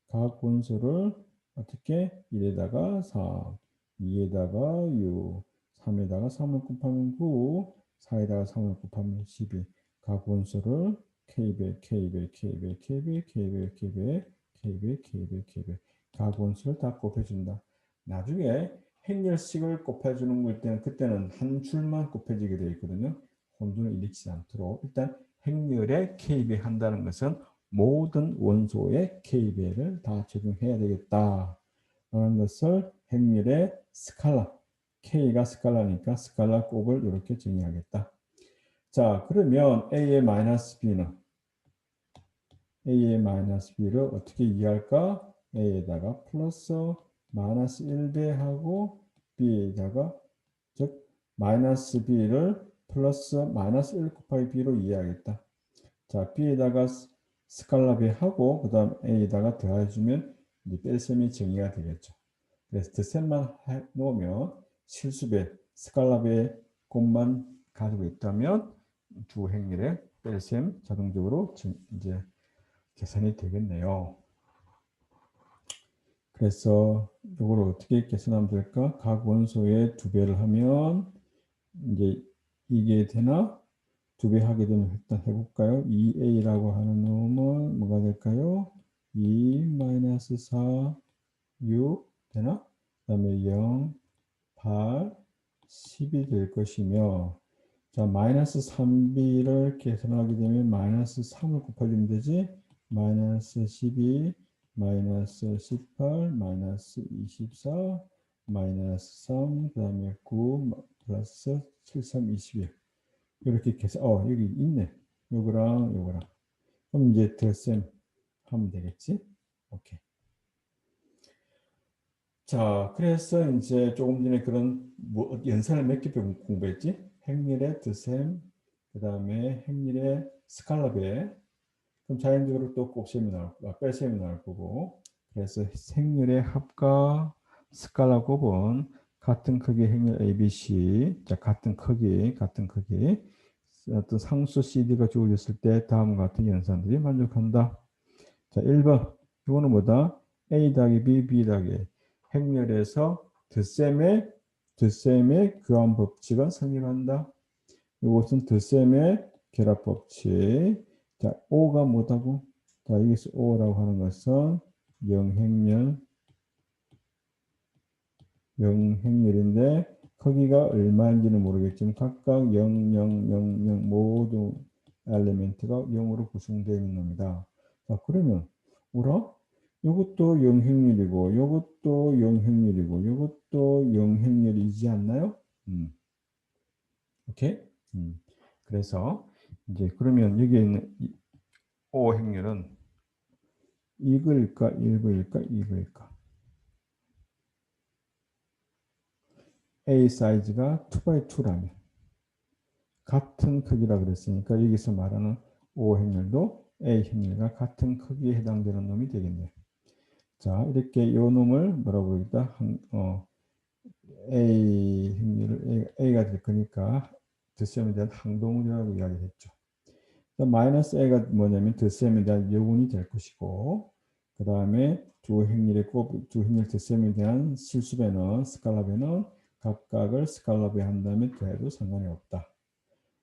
각 원소를 어떻게 1에다가 3, 2에다가 6, 3에다가 3을 곱하면 9, 4에다가 3을 곱하면 12. 각 원소를 K배, K배, K배, K배, K배, K배, K배, K배, K배 각 원소를 다 곱해준다. 나중에 행렬식을 곱해주는 걸 때는 그때는 한 줄만 곱해지게 되어 있거든요. 혼돈을 일으키지 않도록 일단 행렬에 K배 한다는 것은 모든 원소의 K배를 다 적용해야 되겠다 라는 것을 행렬의 스칼라 K가 스칼라니까 스칼라 곱을 이렇게 정의하겠다. 자, 그러면 A의 마이너스 B는 A의 마이너스 B를 어떻게 이해할까? A에다가 플러스 마이너스 1배 하고 B에다가 즉 마이너스 B를 플러스 마이너스 1 곱하기 B로 이해하겠다. 자, B에다가 스칼라 배 하고 그 다음 A에다가 더해주면 이제 뺄셈이 정의가 되겠죠. 그래서 덧셈만 놓으면 실수배 스칼라 배 곱만 가지고 있다면 두 행렬의 뺄셈 자동적으로 이제 계산이 되겠네요. 그래서 이걸 어떻게 계산하면 될까? 각 원소의 2배를 하면 이제 이게 되나? 2배 하게 되면 일단 해볼까요? 2a라고 하는 놈은 뭐가 될까요? 2-4, 6 되나? 그 다음에 0, 8, 10이 될 것이며 자, 마이너스 3b를 계산하게 되면 마이너스 3을 곱해주면 되지? 마이너스 12, 마이너스 18, 마이너스 24, 마이너스 3, 그 다음에 9, 플러스 7, 3, 21 이렇게 계산, 여기 있네. 요거랑 요거랑. 그럼 이제 덧셈 하면 되겠지? 오케이. 자, 그래서 이제 조금 전에 그런 연산을 몇 개 공부했지? 행렬의 덧셈, 그 다음에 행렬의 스칼라배. 그럼 자연적으로 또 곱셈이 나올 거고, 뺄셈이 나올 거고. 그래서 행렬의 합과 스칼라 곱은 같은 크기 행렬 ABC, 자, 같은 크기, 어떤 상수 CD가 주어졌을 때 다음과 같은 연산들이 만족한다. 자, 1번. 이거는 뭐다? A 더하기 B, B 더하기 A. 행렬에서 덧셈의 교환 법칙은 성립한다. 이것은 덧셈의 결합 법칙. 자, O가 뭐다고? 자, 여기서 O라고 하는 것은 영행렬인데 크기가 얼마인지는 모르겠지만 각각 0, 0, 0, 0 모든 엘리멘트가 0으로 구성되어 있는 놈이다. 자, 그러면 뭐라? 이것도 영행렬이고 이것도 영행렬이고 이것도 영행렬이지 않나요? 오케이? 그래서 이제 그러면 여기에 있는 O 행렬은 이거일까 이거일까 이거일까? A 사이즈가 2x2라면 같은 크기라 그랬으니까 여기서 말하는 O 행렬도 A 행렬과 같은 크기에 해당되는 놈이 되겠네요. 자, 이렇게 이 놈을 뭐라고 부르겠다? A 행렬을 A가 될 거니까 덧셈에 대한 항동이라고 이야기했죠. 마이너스 A가 뭐냐면 덧셈에 대한 여분이 될 것이고 그 다음에 두 행렬 덧셈에 대한 실수배는 스칼라배는 각각을 스칼라배 한다면 더해도 상관이 없다.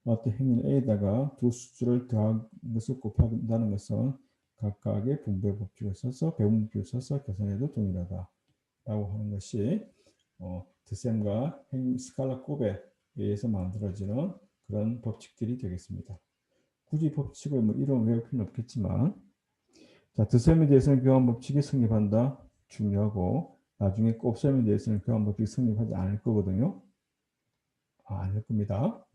어떤 행렬 A에다가 두 수를 더한 것을 곱한다는 것은 각각의 분배 법칙을 써서 배분 법칙을 써서 계산해도 동일하다라고 하는 것이 드셈과 스칼라 곱에 의해서 만들어지는 그런 법칙들이 되겠습니다. 굳이 법칙을 뭐 이름 외울 필요는 없겠지만, 자, 드셈에 대해서는 교환 법칙이 성립한다 중요하고, 나중에 곱셈에 대해서는 교환 법칙이 성립하지 않을 거거든요. 아닐 겁니다.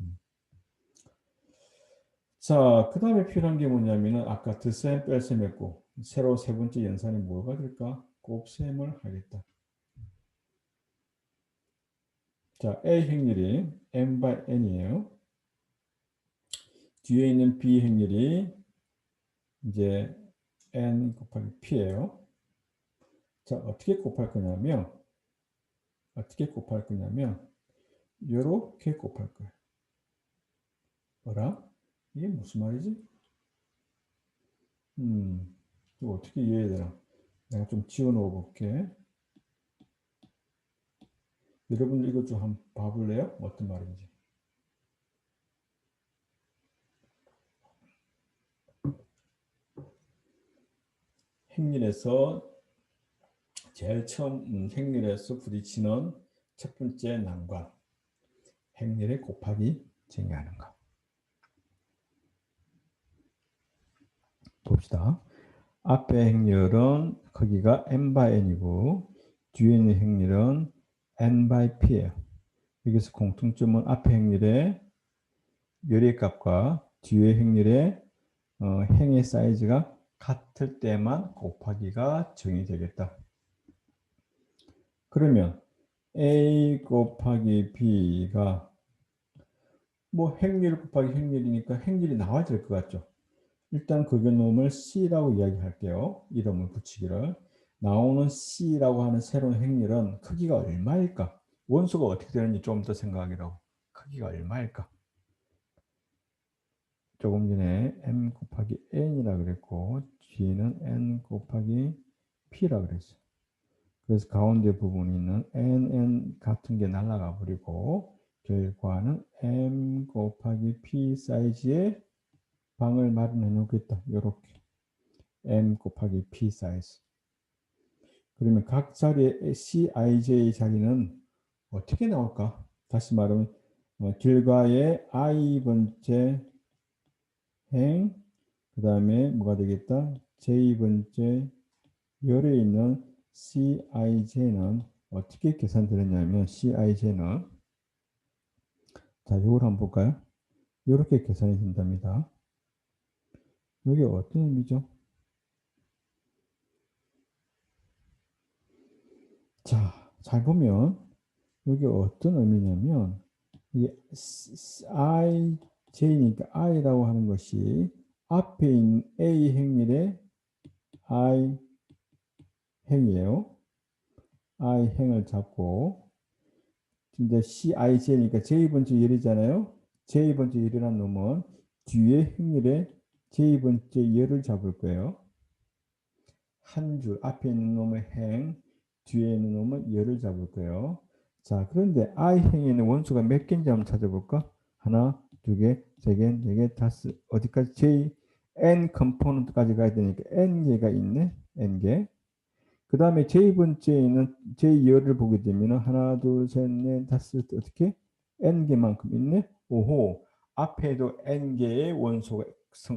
자, 그 다음에 필요한 게 뭐냐면은 아까 드셈, 뺄셈 했고 새로 세 번째 연산이 뭐가 될까? 곱셈을 하겠다. 자, A 행렬이 n by n이에요. 뒤에 있는 B 행렬이 이제 n 곱하기 p예요. 자, 어떻게 곱할 거냐면 요렇게 곱할 거예요. 뭐라? 이게 무슨 말이지? 이거 어떻게 이해해야 되나? 내가 좀 지워 놓아 볼게. 여러분들 이것 좀 한번 봐볼래요? 어떤 말인지. 행렬에서 제일 처음 행렬에서 부딪히는 첫 번째 난관. 행렬의 곱하기 정의하는 거. 봅시다. 앞에 행렬은 크기가 n by n이고 뒤에 있는 행렬은 n by p예요. 여기서 공통점은 앞에 행렬의 열의값과 뒤에 행렬의 행의 사이즈가 같을 때만 곱하기가 정의되겠다. 그러면 a 곱하기 b가 뭐 행렬 곱하기 행렬이니까 행렬이 나와야 될 것 같죠. 일단 그 놈을 C라고 이야기할게요. 이름을 붙이기를. 나오는 C라고 하는 새로운 행렬은 크기가 얼마일까? 원소가 어떻게 되는지 좀 더 생각하기라고. 크기가 얼마일까? 조금 전에 m 곱하기 n이라 그랬고 뒤에는 n 곱하기 p라 그랬어요. 그래서 가운데 부분에 있는 n 같은 게 날아가 버리고 결과는 m 곱하기 p 사이즈의 방을 마련해 놓겠다. 이렇게 m 곱하기 p 사이즈. 그러면 각 자리의 Cij 자리는 어떻게 나올까? 다시 말하면 길가의 i번째 행, 그 다음에 뭐가 되겠다? j번째 열에 있는Cij는 어떻게 계산되느냐면Cij는 자, 이걸 한번 볼까요? 이렇게 계산이 된답니다. 이게 어떤 의미죠? 자, 잘 보면 이게 어떤 의미냐면 이게 ij니까 i라고 하는 것이 앞에 있는 a 행렬의 i 행이에요. i 행을 잡고 이제cij니까 j번째 열이잖아요. j번째 열이라는 놈은 뒤에 행렬의 j번째 열을 잡을 거예요. 한 줄 앞에 있는 놈의 행, 뒤에 있는 놈은 열을 잡을 거예요. 자, 그런데 I 행에 있는 원수가 몇 개인지 한번 찾아볼까? 하나, 두 개, 세 개, 네 개, 다섯, 어디까지? J, N 컴포넌트까지 가야 되니까 N개가 있네. N개. 그 다음에 J번째에는 J열을 보게 되면 하나, 둘, 셋, 넷, 다섯, 어떻게? N개만큼 있네. 오호. 앞에도 N개의 원소가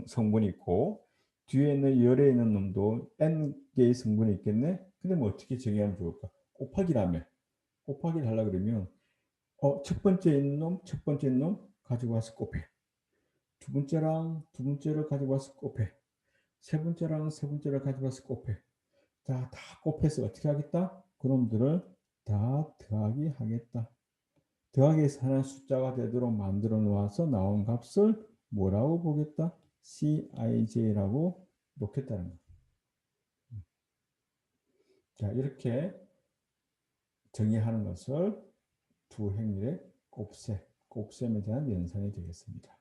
성분이 있고 뒤에는 열에 있는 놈도 N개의 성분이 있겠네. 근데 뭐 어떻게 정의하면 좋을까? 곱하기라며. 곱하기를 하려고 그러면 첫 번째 있는 놈, 첫 번째 있는 놈 가지고 와서 곱해. 두 번째랑 두 번째를 가지고 와서 곱해. 세 번째랑 세 번째를 가지고 와서 곱해. 자, 다 곱해서 어떻게 하겠다? 그놈들을 다 더하기 하겠다. 더하기에서 하나의 숫자가 되도록 만들어 놓아서 나온 값을 뭐라고 보겠다?Cij라고 놓겠다는 거예요. 자, 이렇게 정의하는 것을 두 행렬의 곱셈에 대한 연산이 되겠습니다.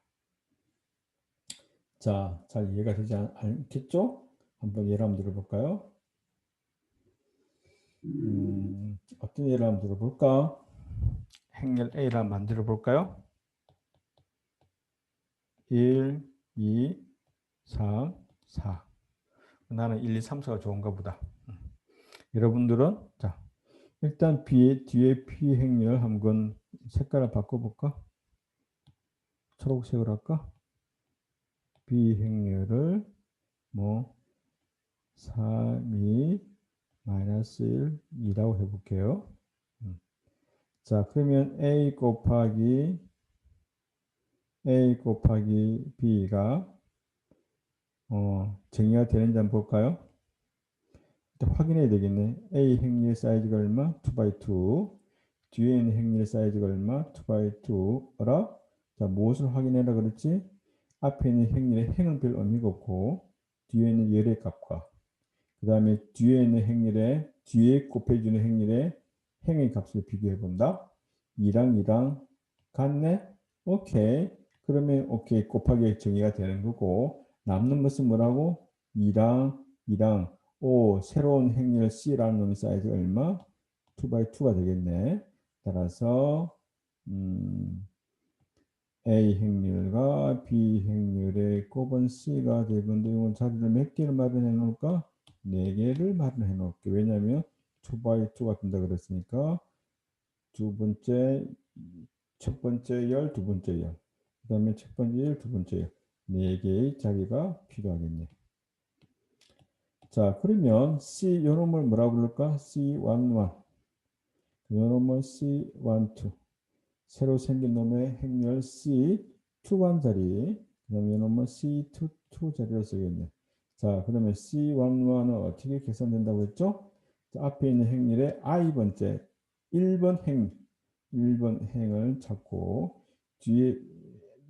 자, 잘 이해가 되지 않겠죠? 한번 예를 한번 들어볼까요? 어떤 예를 한번 들어볼까? 행렬 A를 한번 만들어 볼까요? 1, 2, 3, 4. 나는 1, 2, 3, 4가 좋은가 보다. 여러분들은 자 일단 뒤에 비행렬 한번 색깔을 바꿔볼까? 초록색으로 할까? 비행렬을 뭐 3, 2, 마이너스 1, 2라고 해볼게요. 자, 그러면 A 곱하기 B가 정의가 되는지 한번 볼까요? 일단 확인해야 되겠네. A 행렬 사이즈가 얼마? 2x2. 뒤에 있는 행렬 사이즈가 얼마? 2x2라. 자, 무엇을 확인해라 그랬지? 앞에 있는 행렬의 행은 별 의미가 없고 뒤에 있는 열의 값과 그 다음에 뒤에 있는 행렬의 뒤에 곱해주는 행렬의 행의 값을 비교해 본다. 2랑 같네? 오케이. 그러면 오케이 곱하기 정의가 되는 거고 남는 것은 뭐라고? 2랑 오 새로운 행렬 C라는 놈의 사이즈 얼마? 2x2가 되겠네. 따라서 A 행렬과 B 행렬의 곱은 C가 되건데 이건 자리를 몇 개를 마련해 놓을까? 4개를 마련해 놓을게. 왜냐하면 2x2가 된다 그랬으니까 첫 번째 열, 두 번째 열. 그 다음에 첫 번째 열, 두 번째 열. 4개의 자리가 필요하겠네. 자, 그러면 C 요놈을 뭐라고 부를까? C11. 요놈은 C12. 새로 생긴 놈의 행렬 C21 자리. 그 다음에 요놈은 C22 자리를 쓰겠네. 자, 그러면 C11은 어떻게 계산된다고 했죠? 자, 앞에 있는 행렬의 I번째 1번 행을 찾고 뒤에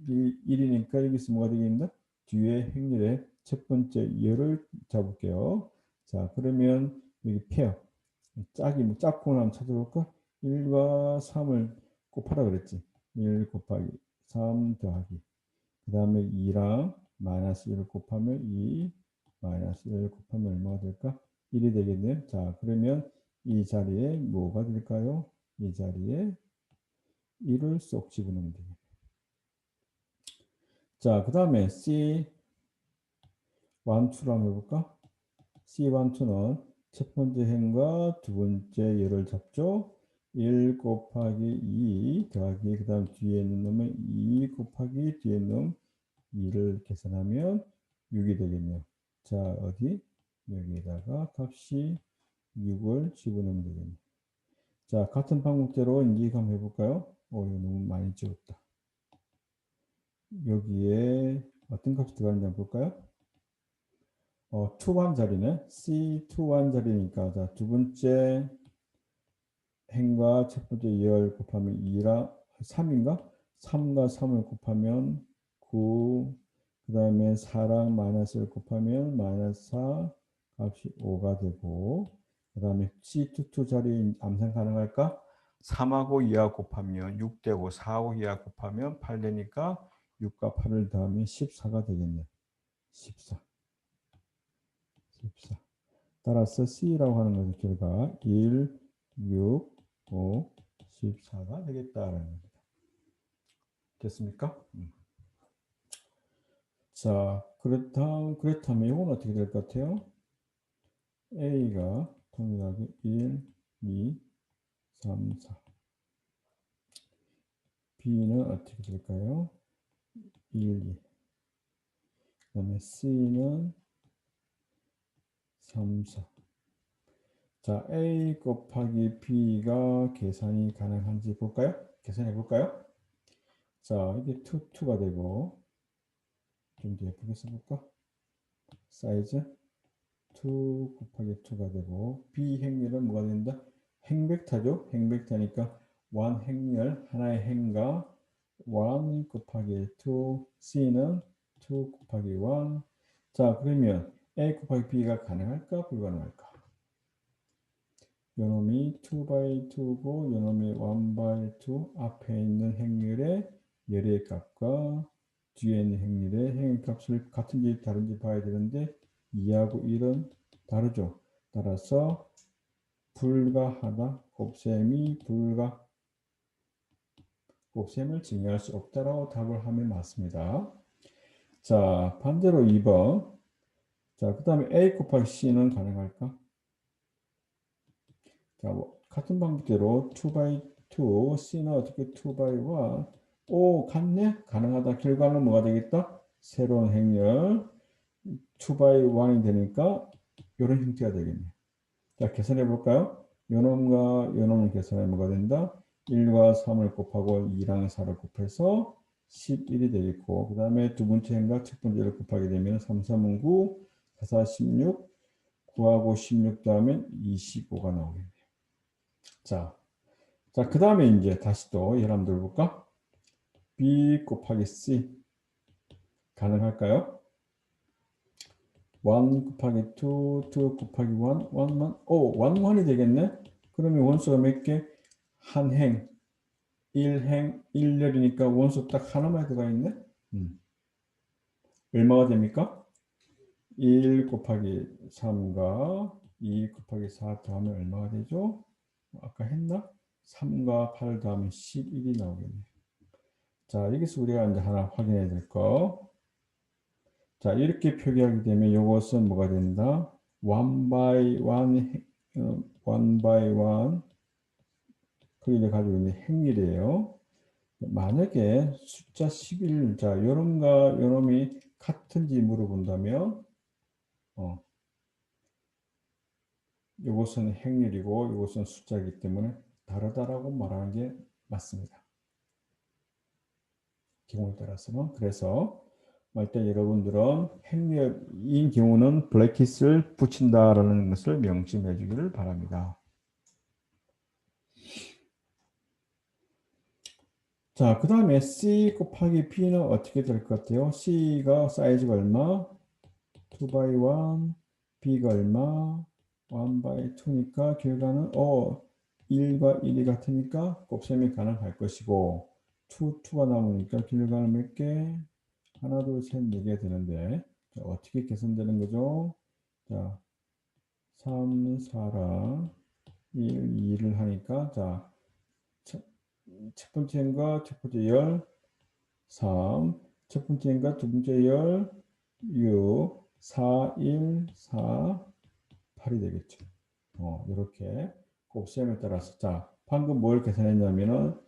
1이니까 여기서 뭐가 되겠나? 뒤에 행렬의 첫 번째 열을 잡을게요. 자, 그러면 여기 페어 짝꿍을 한번 찾아볼까? 1과 3을 곱하라 그랬지. 1 곱하기 3 더하기 그 다음에 2랑 마이너스 1을 곱하면 2 마이너스 1을 곱하면 얼마가 될까? 1이 되겠네요. 자, 그러면 이 자리에 뭐가 될까요? 이 자리에 1을 쏙 집어넣으면 되겠네요. 자, 그 다음에 C12로 한번 해볼까? C12는 첫 번째 행과 두 번째 열을 잡죠. 1 곱하기 2 더하기 그 다음 뒤에 있는 놈은 2 곱하기 뒤에 있는 놈 2를 계산하면 6이 되겠네요. 자, 어디? 여기에다가 값이 6을 집어넣으면 되겠네요. 자, 같은 방법대로 이제 한번 해볼까요? 이거 너무 많이 찍었다. 여기에 어떤 값이 들어가는지 한번 볼까요? 2번 자리는 C21 자리니까 자, 두 번째 행과 첫 번째 열 곱하면 2라 3인가? 3과 3을 곱하면 9, 그 다음에 4랑 마이너스를 곱하면 마이너스 4 값이 5가 되고 그 다음에 C22 자리 암산 가능할까? 3하고 2하고 곱하면 6 되고 4하고 2하고 곱하면 8 되니까 6과 8을 더하면 14가 되겠네요. 14. 따라서 C라고 하는 것의 결과 1, 6, 5, 14가 되겠다라는 겁니다. 됐습니까? 자, 그렇다면 이건 어떻게 될 것 같아요? A가 동일하게 1, 2, 3, 4. B는 어떻게 될까요? 1, 2. 그 다음에 C는 3, 4. 자, A 곱하기 B가 계산이 가능한지 볼까요? 계산해 볼까요? 자, 이게 2가 되고 좀 더 예쁘게 써볼까? 사이즈 2 곱하기 2가 되고 B 행렬은 뭐가 된다? 행벡터죠. 행벡터니까 원 행렬 하나의 행과 1 곱하기 2 C는 2 곱하기 1. 자, 그러면 A 곱하기 B가 가능할까 불가능할까? 요놈이 2x2고 요놈이 1x2 앞에 있는 행렬의 열의 값과 뒤에 있는 행렬의 행의 값을 같은지 다른지 봐야 되는데 2하고 1은 다르죠. 따라서 불가하다, 곱셈이 불가, 곱셈을 증명할 수 없다라고 답을 하면 맞습니다. 자, 반대로 2번. 자, 그 다음에 A 곱하기 C는 가능할까? 자, 뭐 같은 방법대로 2 by 2, C는 어떻게 2 by 1? 오, 같네? 가능하다. 결과는 뭐가 되겠다? 새로운 행렬 2 by 1이 되니까 이런 형태가 되겠네. 자, 계산해 볼까요? 요놈과 요놈을 계산하면 뭐가 된다? 1과 3을 곱하고 2랑 4를 곱해서 11이 되겠고, 그 다음에 두 번째 행과 첫 번째를 곱하게 되면 3, 3은 9, 4, 4, 16, 9하고 16 더하면 25가 나오겠네요. 자, 그 다음에 이제 다시 또 여러분들 볼까? B 곱하기 C 가능할까요? 1 곱하기 2, 2 곱하기 1, 1만, 오, 1, 1이 되겠네? 그러면 원수가 몇 개? 한 행, 1행, 1열이니까 원수 딱 하나만 들어가 있네? 얼마가 됩니까? 1 곱하기 3과 2 곱하기 4 더하면 얼마가 되죠? 아까 했나? 3과 8 더하면 11이 나오겠네. 자, 여기서 우리가 이제 하나 확인해야 될 거. 자, 이렇게 표기하게 되면 이것은 뭐가 된다? 1 by 1, 1 by 1 크기를 가지고 있는 행렬이에요. 만약에 숫자 11, 자, 요놈과 요놈이 같은지 물어본다면, 이것은 행렬이고 이것은 숫자이기 때문에 다르다라고 말하는 게 맞습니다. 경우에 따라서는. 그래서 일단 여러분들은 행렬인 경우는 블래킷을 붙인다라는 것을 명심해 주기를 바랍니다. 자, 그 다음에 C 곱하기 B는 어떻게 될 것 같아요? C가 사이즈가 얼마? 2 by 1, B가 얼마? 1 by 2니까 결과는 1과 1이 같으니까 곱셈이 가능할 것이고 2가 남으니까 결과는 몇 개? 하나, 둘, 셋, 네 개 되는데 자, 어떻게 계산되는 거죠? 자, 3, 4랑 1, 2를 하니까 자, 첫 번째인가 첫 번째 열 3, 첫 번째인가 두 번째 열 6, 4, 1, 4, 8이 되겠죠. 이렇게 곱셈에 따라서 자, 방금 뭘 계산했냐면은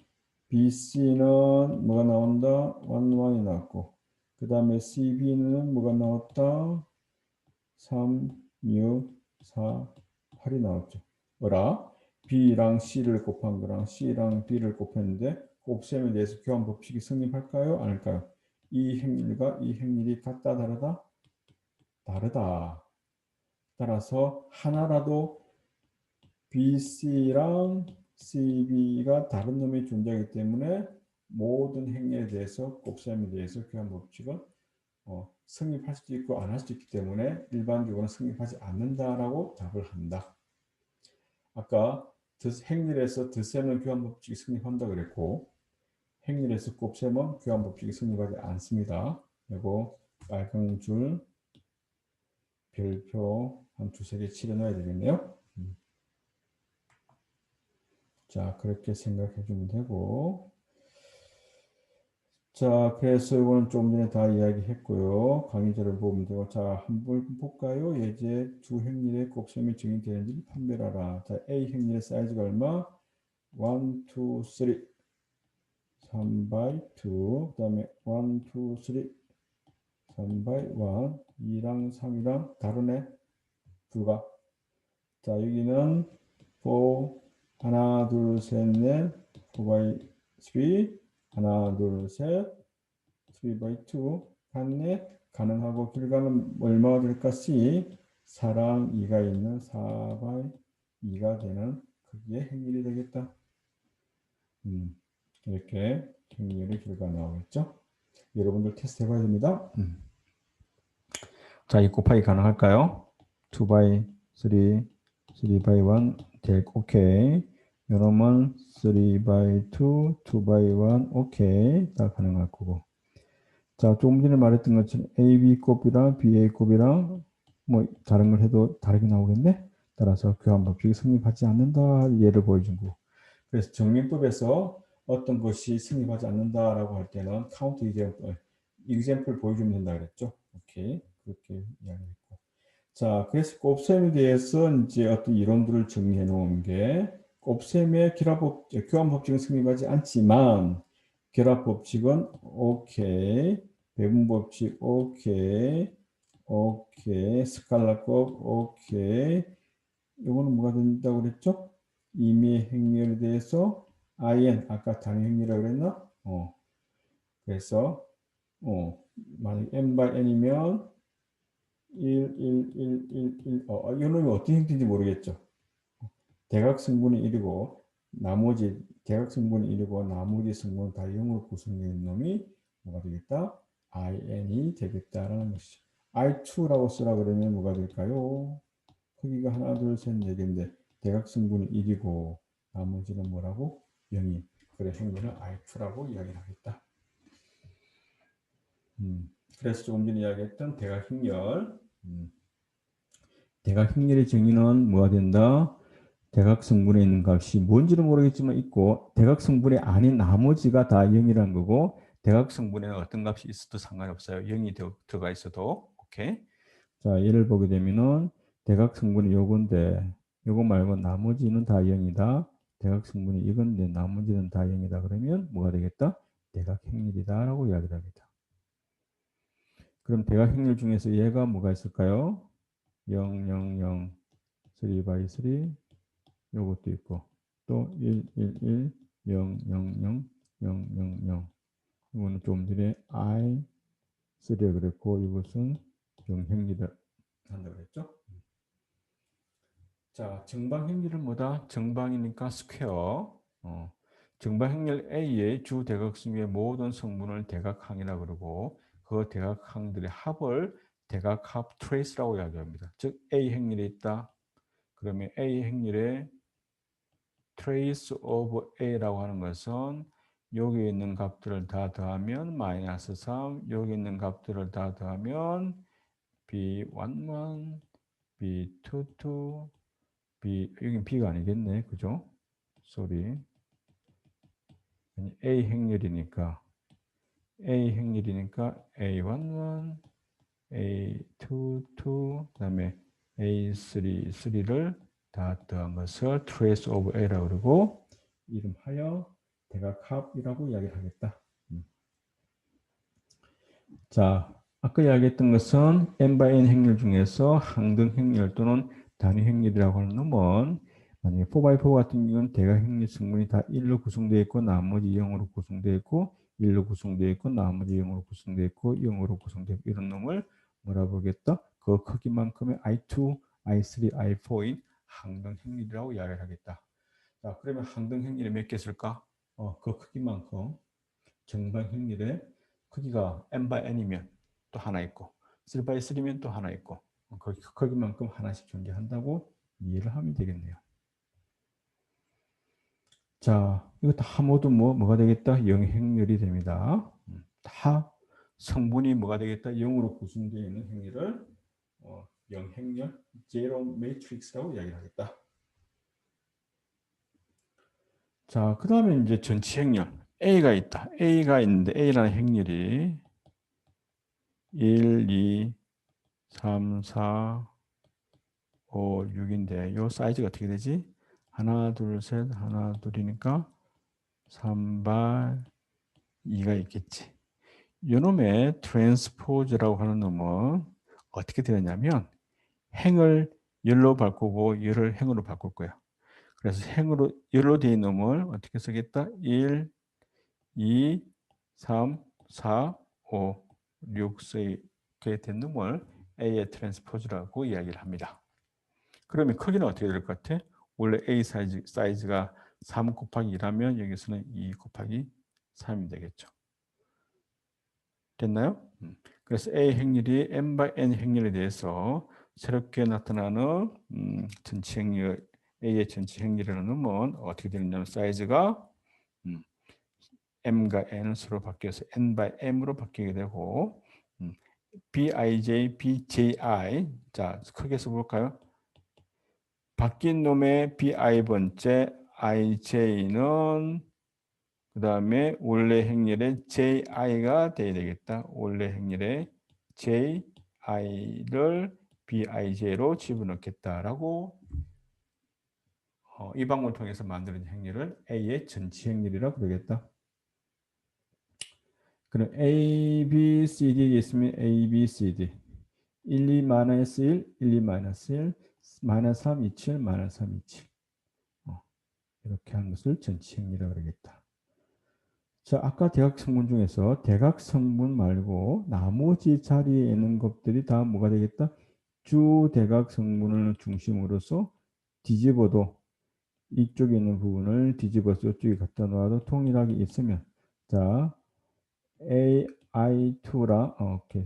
BC는 뭐가 나온다? 1, 1이 나왔고 그 다음에 CB는 뭐가 나왔다? 3, 6, 4, 8이 나왔죠. 뭐라? B랑 C를 곱한 거랑 C랑 B를 곱했는데 곱셈에 대해서 교환 법칙이 성립할까요? 아닐까요? 이 행렬과 이 행렬이 같다 다르다? 다르다. 따라서 하나라도 BC랑 CB가 다른 놈이 존재하기 때문에 모든 행렬에 대해서 곱셈에 대해서 교환 법칙은 성립할 수도 있고 안 할 수도 있기 때문에 일반적으로 성립하지 않는다라고 답을 한다. 아까 행렬에서 덧셈은 교환 법칙이 성립한다 그랬고 행렬에서 곱셈은 교환 법칙이 성립하지 않습니다. 그리고 빨간 줄 별표 한 두세 개 칠해놔야 되겠네요. 자, 그렇게 생각해 주면 되고 자, 그래서 이거는 좀 전에 다 이야기했고요. 강의자를 보면 되고 자, 한번 볼까요? 예제 두 행렬의 곱셈이 정의되는지를 판별하라. 자, A 행렬의 사이즈가 얼마? 1, 2, 3 3 by 2 그 다음에 1, 2, 3 3 by 1 2랑 3이랑 다르네. 불가. 자, 여기는 4 하나 둘 셋 넷 4 by 3 하나 둘 셋 3 by 2 같네. 가능하고 결과는 얼마가 될까? C 4랑 2가 있는 4 by 2가 되는 크기의 행렬이 되겠다. 이렇게 행렬의 결과 나오겠죠? 여러분들 테스트 해봐야 됩니다. 자, 이 곱하기 가능할까요? 2 by 3, 3 by 1, 오케이. 요놈은 3 by 2, 2 by 1, 오케이. 다 가능할 거고. 자, 조금 전에 말했던 것처럼 AB 곱이랑 BA 곱이랑 뭐 다른 걸 해도 다르게 나오겠네? 따라서 교환 법칙이 성립하지 않는다 예를 보여준 거고. 그래서 정리법에서 어떤 것이 성립하지 않는다라고 할 때는 카운트 example 보여주면 된다 그랬죠. 오케이. 그렇게 이야기했고. 자, 그래서 곱셈에 대해서 이제 어떤 이론들을 정리해 놓은 게 곱셈의 교환 법칙은 승리하지 않지만 결합 법칙은 오케이, 배분 법칙 오케이, 오케이, 스칼라법 오케이. 이거는 뭐가 된다고 그랬죠? 임의 행렬에 대해서 in 아까 단위 행렬이라고 그랬나? 그래서 만약 n by n이면 1, 1, 1, 1, 1. 이 놈이 어떤 형태인지 모르겠죠. 대각승분이 1이고 나머지 대각승분이 1이고 나머지 승분은 다 0으로 구성되는 놈이 뭐가 되겠다? in이 되겠다라는 것이죠. i2라고 쓰라 그러면 뭐가 될까요? 크기가 하나, 둘, 셋, 네 개인데 대각승분이 1이고 나머지는 뭐라고? 0이. 그래 행렬은 i2라고 이야기를 하겠다. 그래서 조금 전에 이야기했던 대각행렬. 대각행렬의 정의는 뭐가 된다? 대각성분에 있는 값이 뭔지는 모르겠지만 있고 대각성분이 아닌 나머지가 다 0이라는 거고 대각성분에는 어떤 값이 있어도 상관없어요. 0이 들어가 있어도. 오케이. 자, 예를 보게 되면은 대각성분이 요건데 요거 말고 나머지는 다 0이다. 대각성분이 이건데 나머지는 다 0이다. 그러면 뭐가 되겠다? 대각행렬이다라고 이야기를 합니다. 그럼 대각행렬 중에서 얘가 뭐가 있을까요? 0, 0, 0, 3 by 3 요것도 있고 또 1, 1, 1, 0, 0, 0, 0, 0, 0 이거는 좀 전에 I 3라 그랬고 이것은 정행렬을 한다고 그랬죠. 자, 정방행렬은 뭐다? 정방이니까 스퀘어. 정방행렬 A의 주 대각승의 모든 성분을 대각항이라고 그러고 그 대각항들의 합을 대각합 트레이스라고 이야기합니다. 즉 A 행렬이 있다. 그러면 A 행렬의 trace of A라고 하는 것은 여기 있는 값들을 다 더하면 마이너스 3, 여기 있는 값들을 다 더하면 B11, B22, 여긴 B가 아니겠네. 그죠? sorry. A 행렬이니까 A11, A22, 그다음에 A33를 다 더한 것을 trace of A라고 그러고 이름하여 대각합이라고 이야기를 하겠다. 자, 아까 이야기했던 것은 n by n 행렬 중에서 항등 행렬 또는 단위 행렬이라고 하는 놈은 만약에 4x4 같은 경우는 대각 행렬 성분이 다 1로 구성되어 있고 나머지 0으로 구성되어 있고 1로 구성되어 있고 나머지 0으로 구성되어 있고 0으로 구성되어 있고 이런 놈을 뭐라 부르겠다? 그 크기만큼의 I2, I3, I4인 항등 행렬이라고 이야기를 하겠다. 자, 그러면 항등 행렬이 몇 개 있을까? 그 크기만큼 정방 행렬의 크기가 n by n이면 또 하나 있고 3 by 3면 또 하나 있고 거기만큼 하나씩 존재한다고 이해를 하면 되겠네요. 자, 이거 다 모두 뭐가 되겠다? 영행렬이 됩니다. 다 성분이 뭐가 되겠다? 0으로 구성되어 있는 행렬을 영행렬, 제로 매트릭스라고 이야기를 하겠다. 자, 그 다음에 이제 전치 행렬. A가 있다. A가 있는데 A라는 행렬이 1, 2, 3, 4, 5, 6인데 요 사이즈가 어떻게 되지? 하나, 둘, 셋, 하나, 둘이니까 3발 2가 있겠지. 요놈의 트랜스포즈라고 하는 놈은 어떻게 되느냐면 행을 열로 바꾸고 열을 행으로 바꿀 거야. 그래서 행으로 열로 되어 있는 놈을 어떻게 쓰겠다? 1, 2, 3, 4, 5, 6, 7 이렇게 된 놈을 A의 트랜스포즈라고 이야기를 합니다. 그러면 크기는 어떻게 될 것 같아? 원래 A 사이즈가 3 곱하기 2라면 여기서는 2 곱하기 3이 되겠죠. 됐나요? 그래서 A 행렬이 n by n 행렬에 대해서 새롭게 나타나는 전체 행렬, A의 전체 행렬이라는 놈은 어떻게 되느냐면 사이즈가 m과 n은 서로 바뀌어서 n by m으로 바뀌게 되고 bij, bji 자 크게 써볼까요? 바뀐 놈의 bi번째 ij는 그 다음에 원래 행렬의 ji가 돼야 되겠다. 원래 행렬의 ji를 bij로 집어넣겠다라고 이 방법을 통해서 만드는 행렬을 A의 전치 행렬이라고 그러겠다. 그럼 A, B, C, D 있으면 A, B, C, D 1, 2, 마이너스 1, 1, 2, 마이너스 1, 마이너스 3, 2, 7, 마이너스 3, 2, 7 이렇게 하는 것을 전치 행렬이라고 그러겠다. 자, 아까 대각성분 중에서 대각성분 말고 나머지 자리에 있는 것들이 다 뭐가 되겠다? 주 대각성분을 중심으로서 뒤집어도 이쪽에 있는 부분을 뒤집어서 이쪽에 갖다 놓아도 통일하게 있으면 자 AI2라 오케이.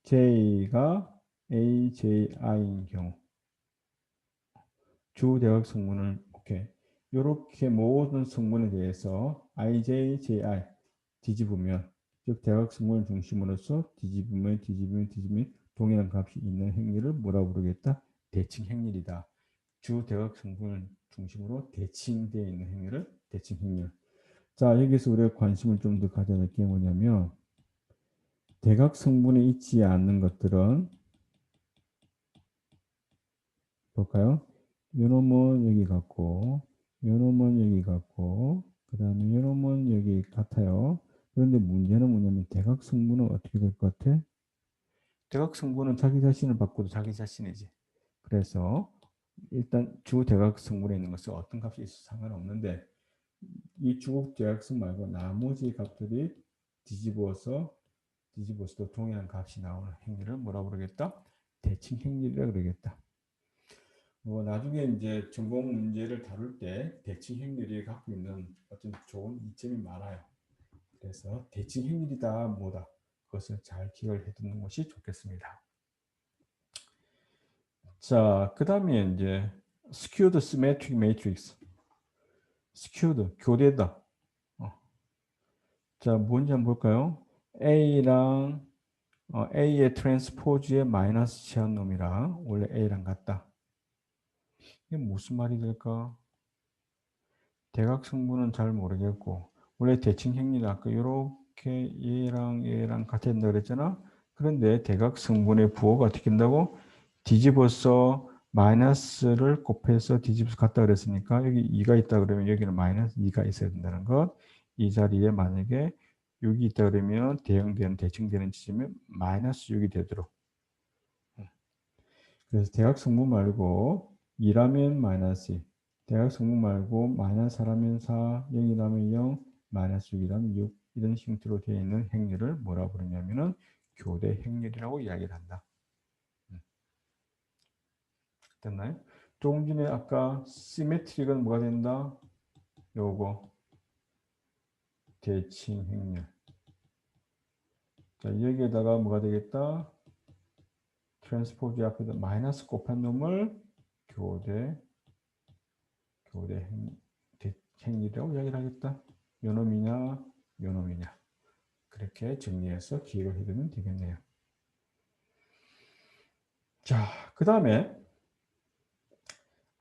AIJ가 AJI인 경우 주 대각 성분을 오케이. 이렇게 모든 성분에 대해서 IJ, JI 뒤집으면 즉 대각 성분을 중심으로서 뒤집으면 동일한 값이 있는 행위를 뭐라고 부르겠다? 대칭 행렬이다. 주 대각 성분을 중심으로 대칭되어 있는 행위를 대칭 행렬. 자, 여기서 우리가 관심을 좀 더 가져야 될 게 뭐냐면 대각 성분에 있지 않는 것들은 볼까요? 요놈은 여기 같고 요놈은 여기 같고 그 다음에 요놈은 여기 같아요. 그런데 문제는 뭐냐면 대각 성분은 어떻게 될 것 같아? 대각 성분은 자기 자신을 바꿔도 자기 자신이지. 그래서 일단 주 대각 성분에 있는 것은 어떤 값이 있어도 상관없는데 이 주 대각성 말고 나머지 값들이 뒤집어서도 동일한 값이 나오는 행위를 뭐라고 그러겠다? 대칭 행위라 그러겠다. 나중에 이제 전공 문제를 다룰 때 대칭 행렬이 갖고 있는 어떤 좋은 이점이 많아요. 그래서 대칭 행렬이다 뭐다 그것을 잘 기억을 해두는 것이 좋겠습니다. 자, 그 다음에 이제 skewed symmetric matrix, skewed 교대다. 자, 뭔지 한번 볼까요? A랑 A의 트랜스포즈의 마이너스 취한 놈이랑 원래 A랑 같다. 이게 무슨 말이 될까? 대각 성분은 잘 모르겠고 원래 대칭 행렬이 아까 이렇게 얘랑 같이 된다 그랬잖아. 그런데 대각 성분의 부호가 어떻게 된다고? 뒤집어서 마이너스를 곱해서 뒤집어서 같다 그랬으니까 여기 2가 있다 그러면 여기는 마이너스 2가 있어야 된다는 것. 이 자리에 만약에 6이 있다 그러면 대응되는 대칭되는 지점이 마이너스 6이 되도록. 그래서 대각 성분 말고 2라면 마이너스 2. 대각 성분 말고 마이너스 4라면 4, 0이라면 0, 마이너스 6이라면 6 이런 형태로 되어 있는 행렬을 뭐라고 부르냐면은 교대 행렬이라고 이야기를 한다. 됐나요? 조금 전에 아까 시메트릭은 뭐가 된다? 요거 대칭 행렬. 자, 여기에다가 뭐가 되겠다? 트랜스포즈 앞에다 마이너스 곱한 놈을 교대 행렬이라고 이야기를 하겠다. 요놈이냐 요놈이냐 그렇게 정리해서 기억을 해두면 되겠네요. 자, 그 다음에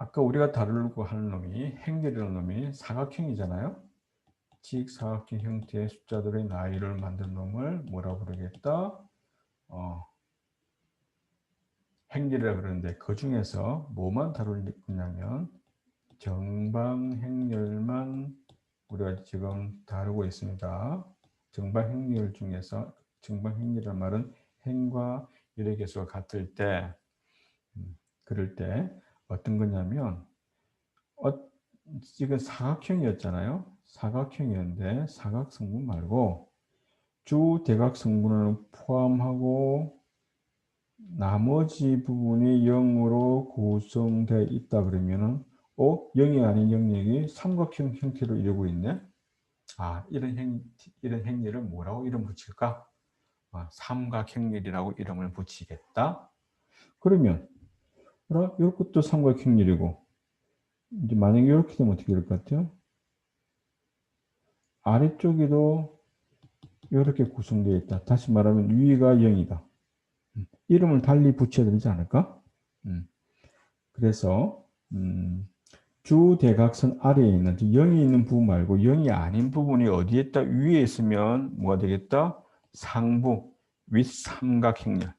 아까 우리가 다루려고 하는 놈이 행렬이라는 놈이 사각형이잖아요. 직사각형 형태의 숫자들의 나이를 만든 놈을 뭐라고 부르겠다? 행렬이라 그러는데 그 중에서 뭐만 다룰 거냐면 정방행렬만 우리가 지금 다루고 있습니다. 정방행렬 중에서 정방행렬이라는 말은 행과 열의 개수가 같을 때 그럴 때 어떤 거냐면 지금 사각형이었잖아요. 사각형이었는데 사각성분 말고 주 대각성분을 포함하고 나머지 부분이 0으로 구성되어 있다 그러면은 0이 아닌 영역이 삼각형 형태로 이루고 있네. 이런 행렬을 뭐라고 이름 붙일까? 삼각행렬이라고 이름을 붙이겠다. 그러면 이것도 삼각형렬이고 이제 만약에 이렇게 되면 어떻게 될 것 같아요? 아래쪽에도 이렇게 구성되어 있다. 다시 말하면 위가 0이다. 이름을 달리 붙여야 되지 않을까? 그래서 주 대각선 아래에 있는 0이 있는 부분 말고 0이 아닌 부분이 어디에 있다? 위에 있으면 뭐가 되겠다? 상부. with 삼각행렬,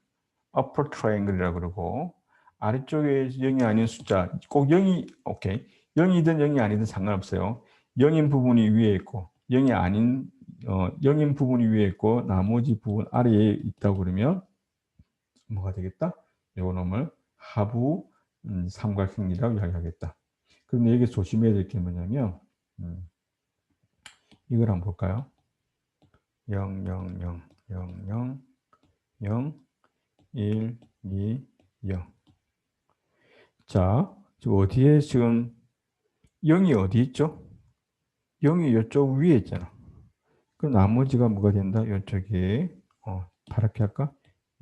upper triangle이라고 그러고, 아래쪽에 0이 아닌 숫자, 꼭 0이, 오케이. 0이든 0이 아니든 상관없어요. 0인 부분이 위에 있고, 0이 아닌, 0인 부분이 위에 있고, 나머지 부분 아래에 있다고 그러면, 뭐가 되겠다? 요거 놈을 하부 삼각형이라고 이야기하겠다. 그런데 여기 조심해야 될 게 뭐냐면, 이걸 한번 볼까요? 0, 0, 0, 0, 0, 0, 1, 2, 0. 자, 지금 어디에 지금 0이 어디 있죠? 0이 이쪽 위에 있잖아. 그럼 나머지가 뭐가 된다? 이쪽이, 파랗게 할까?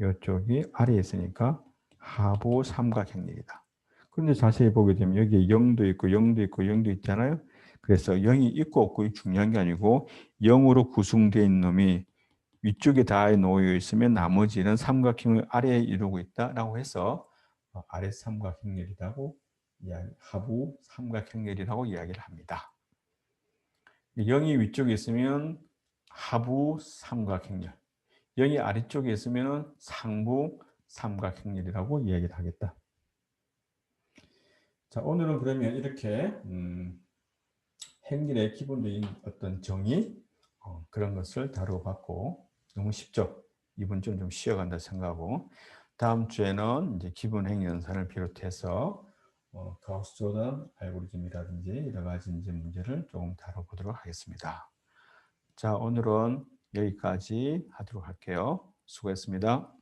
이쪽이 아래에 있으니까 하부 삼각형이다. 그런데 자세히 보게 되면 여기에 0도 있고 0도 있고 0도 있잖아요. 그래서 0이 있고 없고 중요한 게 아니고 0으로 구성되어 있는 놈이 위쪽에 다 놓여 있으면 나머지는 삼각형을 아래에 이루고 있다라고 해서 아래 삼각형렬이라고 하부 삼각형렬이라고 이야기를 합니다. 0이 위쪽에 있으면 하부 삼각형렬, 0이 아래쪽에 있으면 상부 삼각형렬이라고 이야기를 하겠다. 자, 오늘은 그러면 이렇게 행렬의 기본적인 어떤 정의 그런 것을 다루어봤고 너무 쉽죠? 이번 주는 좀 쉬어간다 생각하고 다음 주에는 이제 기본 행렬 연산을 비롯해서 가우스 조던 알고리즘이라든지 여러 가지 이제 문제를 조금 다뤄보도록 하겠습니다. 자, 오늘은 여기까지 하도록 할게요. 수고했습니다.